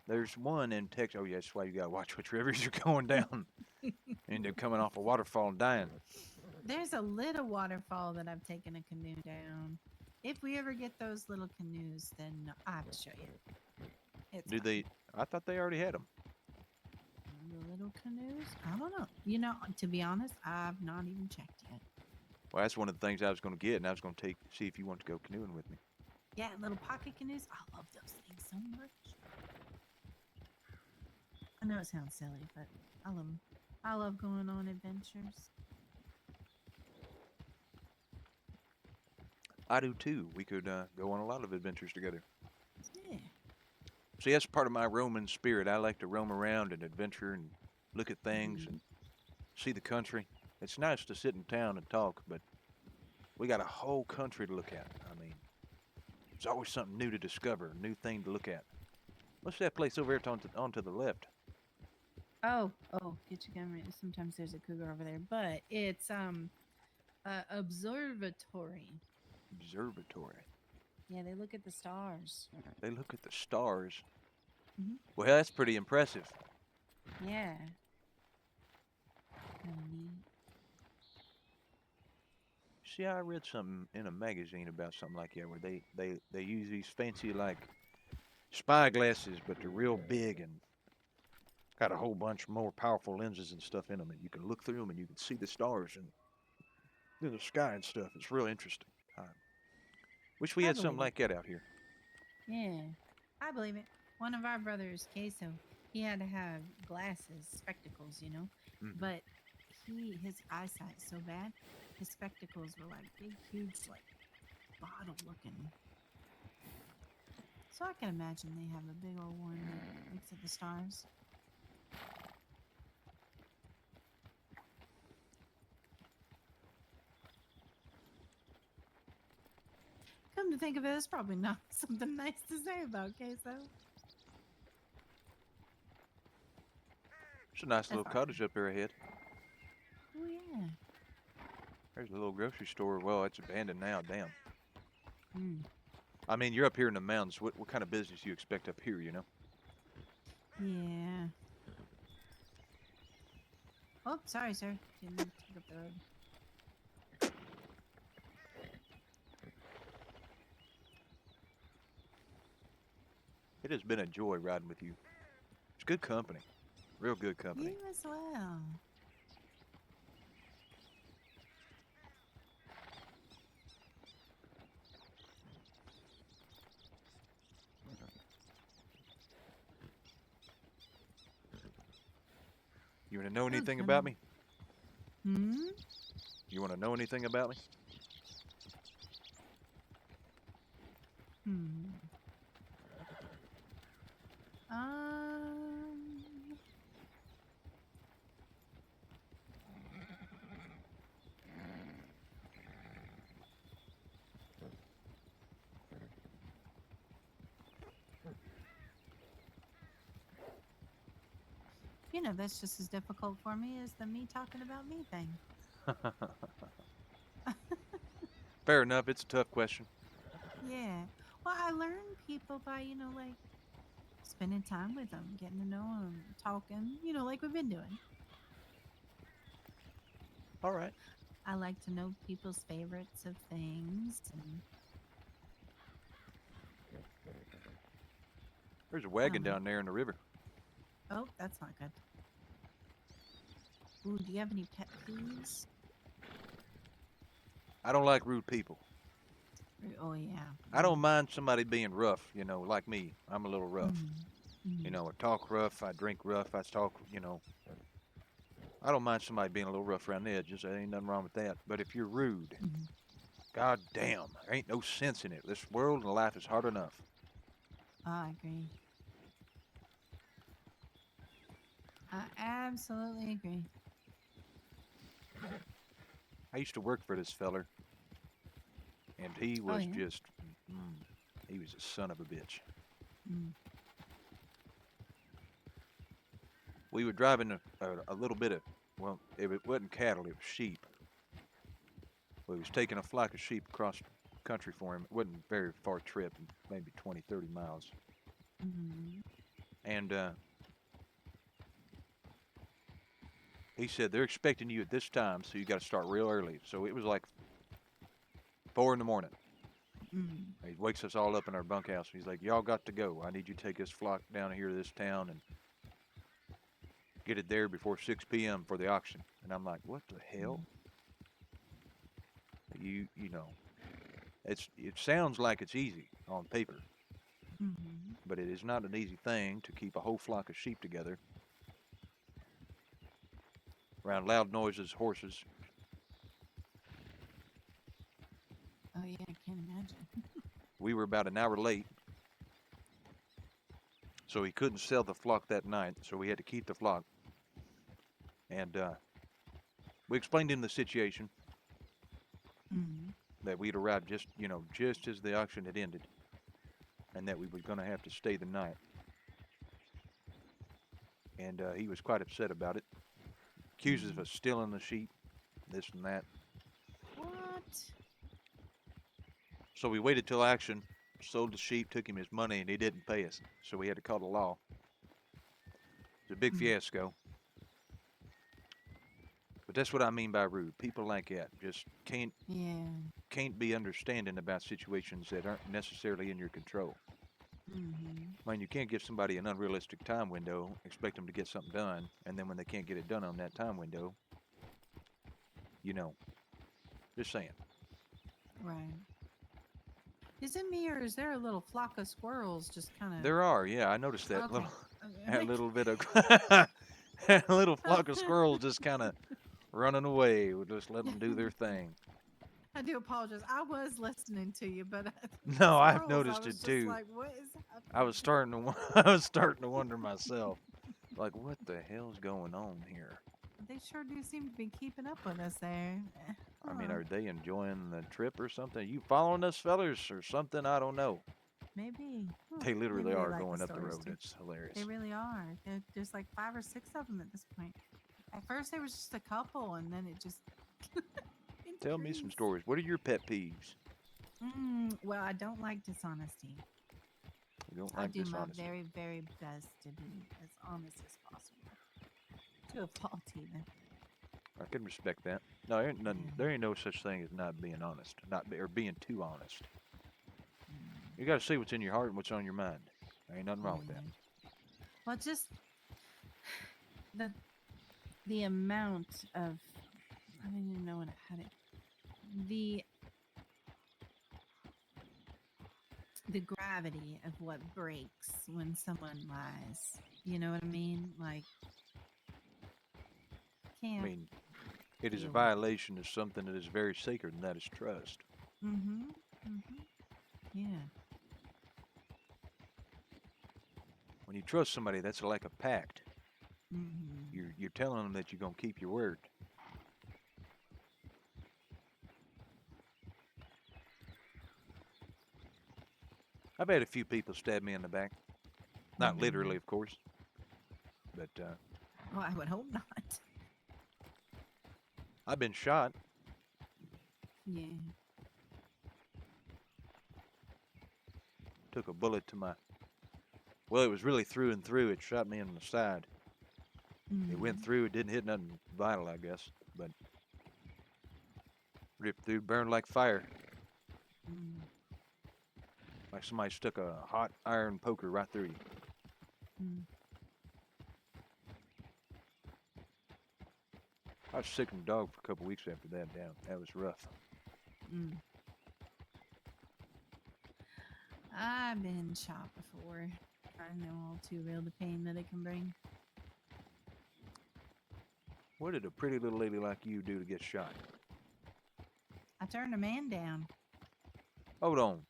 There's one in Texas. Oh, yeah, that's why you got to watch which rivers you're going down. End up coming off a waterfall and dying. There's a little waterfall that I've taken a canoe down. If we ever get those little canoes, then I have to show you. It's Do fun. they? I thought they already had them. The little canoes? I don't know. You know, to be honest, I've not even checked yet. Well, that's one of the things I was going to get, and I was going to see if you want to go canoeing with me. Yeah, little pocket canoes. I love those things so much. I know it sounds silly, but I love them. I love going on adventures. I do too. We could go on a lot of adventures together. Yeah. See, that's part of my Roman spirit. I like to roam around and adventure and look at things and see the country. It's nice to sit in town and talk, but we got a whole country to look at. I mean, there's always something new to discover, a new thing to look at. What's that place over there on to the left? Oh, get your camera. Sometimes there's a cougar over there, but it's observatory. Observatory. Yeah, they look at the stars. They look at the stars. Mhm. Well, that's pretty impressive. Yeah. Kinda neat. See, I read something in a magazine about something like that where they use these fancy like spy glasses, but they're real big and got a whole bunch more powerful lenses and stuff in them, and you can look through them and you can see the stars and the sky and stuff. It's real interesting. I wish we I had something believe like that out here. Yeah, I believe it. One of our brothers, Queso, he had to have glasses, spectacles, you know, Mhm. but his eyesight's so bad, his spectacles were like big, huge, like bottle looking. So I can imagine they have a big old one that looks at the stars. Come to think of it, it's probably not something nice to say about Queso. It's a nice That's little fine. cottage up there ahead. Oh yeah. There's a little grocery store. Well, it's abandoned now. Damn. Mm. I mean, you're up here in the mountains. What kind of business do you expect up here, you know? Yeah. Oh, sorry, sir. Didn't mean to take up the road. It has been a joy riding with you. It's good company. Real good company. You as well. You want to know That's anything kind about of- me? Hmm? You want to know anything about me? Hmm. Um. You know, that's just as difficult for me as the me talking about me thing. Fair enough. It's a tough question. Yeah. Well, I learn people by, like spending time with them, getting to know them, talking, like we've been doing. All right. I like to know people's favorites of things. And There's a I don't wagon know. down there in the river. Oh, that's not good. Ooh, do you have any pet peeves? I don't like rude people. Oh, yeah. I don't mind somebody being rough, you know, like me. I'm a little rough. Mm-hmm. You know, I talk rough, I drink rough, I talk, you know. I don't mind somebody being a little rough around the edges. There ain't nothing wrong with that. But if you're rude, Hmm. god damn, there ain't no sense in it. This world and life is hard enough. I agree. I absolutely agree. I used to work for this feller, and he Oh, was yeah. just, mm, he was a son of a bitch. Mm. We were driving a little bit of, well, it wasn't cattle, it was sheep. We was taking a flock of sheep across country for him. It wasn't a very far trip, maybe 20, 30 miles. Mm-hmm. And he said, they're expecting you at this time, so you got to start real early. So it was like 4 in the morning. Mm-hmm. He wakes us all up in our bunkhouse. He's like, y'all got to go. I need you to take this flock down here to this town and get it there before 6 p.m. for the auction. And I'm like, what the hell? You know, it sounds like it's easy on paper, Mm-hmm. but it is not an easy thing to keep a whole flock of sheep together around loud noises, horses. Oh, yeah, I can't imagine. We were about an hour late, so he couldn't sell the flock that night, so we had to keep the flock. And we explained to him the situation, Mm-hmm. that we'd arrived just, you know, just as the auction had ended, and that we were going to have to stay the night. And he was quite upset about it. Accuses us Mm-hmm. of stealing the sheep, this and that. What? So we waited till auction, sold the sheep, took him his money, and he didn't pay us. So we had to call the law. It's a big Mm. fiasco. But that's what I mean by rude. People like that just Yeah. can't be understanding about situations that aren't necessarily in your control. Mm-hmm. I mean, you can't give somebody an unrealistic time window, expect them to get something done, and then when they can't get it done on that time window, you know, just saying. Right. Is it me or is there a little flock of squirrels just kind There are, yeah, I noticed of that little, okay? that Okay. little bit of, that little flock of squirrels just kind of running away. We'll just let them do their thing. I do apologize. I was listening to you, but the No, I've squirrels, I noticed was it just too. like, what is I was happening? starting to, I was starting to wonder myself, like, what the hell's going on here? They sure do seem to be keeping up with us there. I mean, Huh. are they enjoying the trip or something? You following us, fellas, or something? I don't know. Maybe. Huh. They Maybe literally they are like the going up the stories road. too. It's They hilarious. really are. There's like 5 or 6 of them at this point. At first, there was just a couple, and then it just Tell me some increased. stories. What are your pet peeves? Well, I don't like dishonesty. You don't I like do my dishonesty. very, very best to be as honest as possible. To a fault, even. I can respect that. No, there ain't nothing. Yeah. There ain't no such thing as not being honest, or being too honest. Mm, You got to say what's in your heart and what's on your mind. There ain't nothing wrong with that. yeah. Well, just the the amount of I don't even know how to the the gravity of what breaks when someone lies. You know what I mean? Like I can't mean, it is a deal with it. violation of something that is very sacred, and that is trust. Mm-hmm. Mm-hmm. Yeah. When you trust somebody, that's like a pact. Mm-hmm. You're telling them that you're gonna keep your word. I've had a few people stab me in the back. Not Mm-hmm. literally, of course, but Well, I would hope not. I've been shot. Yeah. Took a bullet to my. Well, it was really through and through. It shot me in the side. It went Mm-hmm. through. It didn't hit nothing vital, I guess. But Ripped through, burned like fire. Mm. Like somebody stuck a hot iron poker right through you. Mm. I was sick of the dog for a couple weeks after that. Damn, that was rough. Mm. I've been shot before. I know all too real the pain that it can bring. What did a pretty little lady like you do to get shot? I turned a man down. Hold on.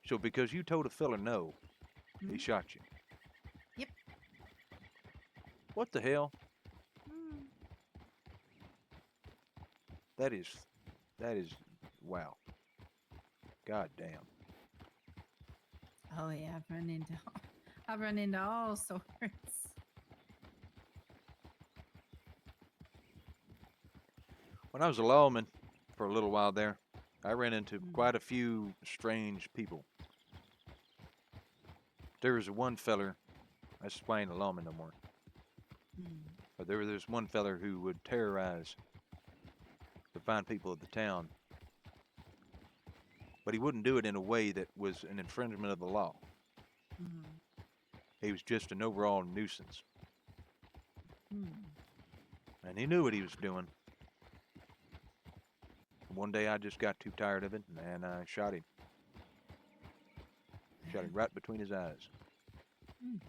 So because you told a fella no, he Mhm. shot you? Yep. What the hell? Mm. That is, wow. God damn. Oh yeah, I've run into all sorts. When I was a lawman for a little while there, I ran into Mm. quite a few strange people. There was one feller, that's why I ain't a lawman no more, Mm. but there was this one feller who would terrorize the fine people of the town, but he wouldn't do it in a way that was an infringement of the law. Mm. He was just an overall nuisance, Mm. and he knew what he was doing. One day I just got too tired of it, and I shot him. Shot him right between his eyes. Mm.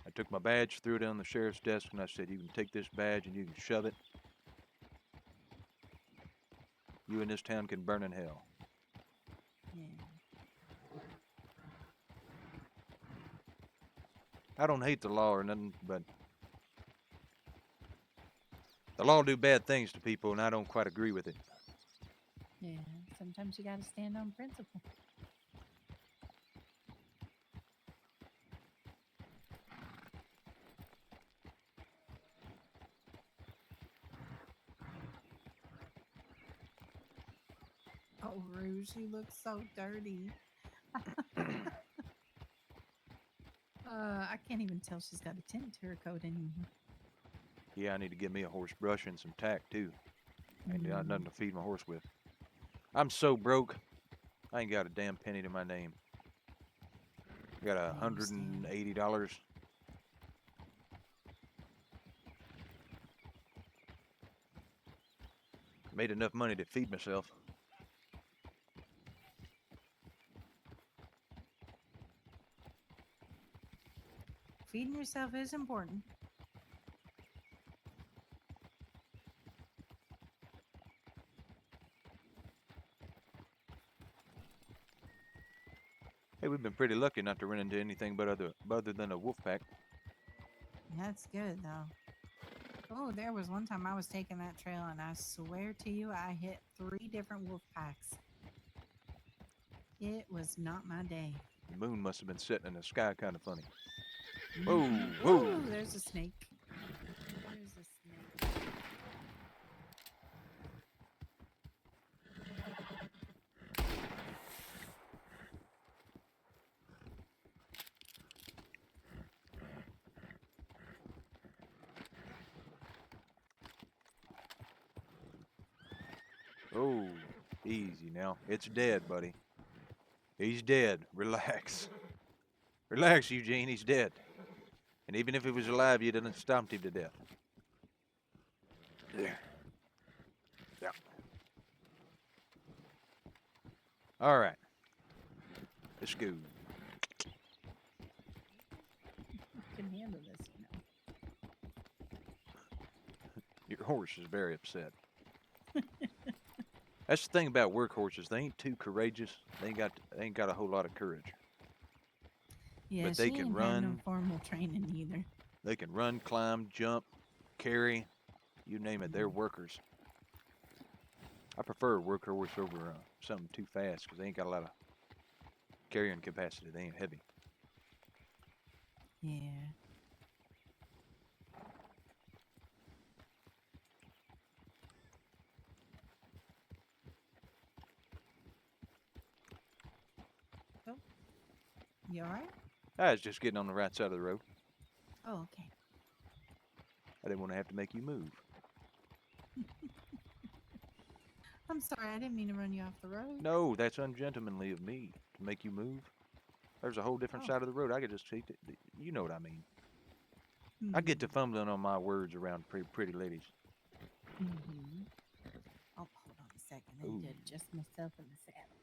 I took my badge, threw it on the sheriff's desk, and I said, "You can take this badge and you can shove it. You in this town can burn in hell." Yeah. I don't hate the law or nothing, but the law do bad things to people, and I don't quite agree with it. Yeah. Sometimes you got to stand on principle. Oh, Rouge, you look so dirty. I can't even tell she's got a tint to her coat anymore. Yeah, I need to get me a horse brush and some tack, too. I ain't got nothing to feed my horse with. I'm so broke, I ain't got a damn penny to my name. I got I understand. $180. Made enough money to feed myself. Feeding yourself is important. Hey, we've been pretty lucky not to run into anything but other than a wolf pack. That's good, though. Oh, there was one time I was taking that trail, and I swear to you, I hit 3 different wolf packs. It was not my day. The moon must have been setting in the sky kind of funny. Mm. Whoa, whoa. Ooh, there's a snake. There's a snake. Oh, easy now. It's dead, buddy. He's dead. Relax. Relax, Eugene. He's dead. And even if he was alive, you didn't stomp him to death. There. Yeah. All right. Let's go. You can handle this, you know. Your horse is very upset. That's the thing about workhorses. They ain't too courageous. They ain't got a whole lot of courage. Yeah, But they she can ain't had no run. formal training either. They can run, climb, jump, carry, you name it. They're Mm. workers. I prefer a workhorse over something too fast because they ain't got a lot of carrying capacity. They ain't heavy. Yeah. Oh, you all right? I was just getting on the right side of the road. Oh, okay. I didn't want to have to make you move. I'm sorry, I didn't mean to run you off the road. No, that's ungentlemanly of me to make you move. There's a whole different Oh. side of the road. I could just see it. You know what I mean. I get to fumbling on my words around pretty ladies. Mm-hmm. Oh, hold on a second. I need to Ooh. adjust myself in the saddle.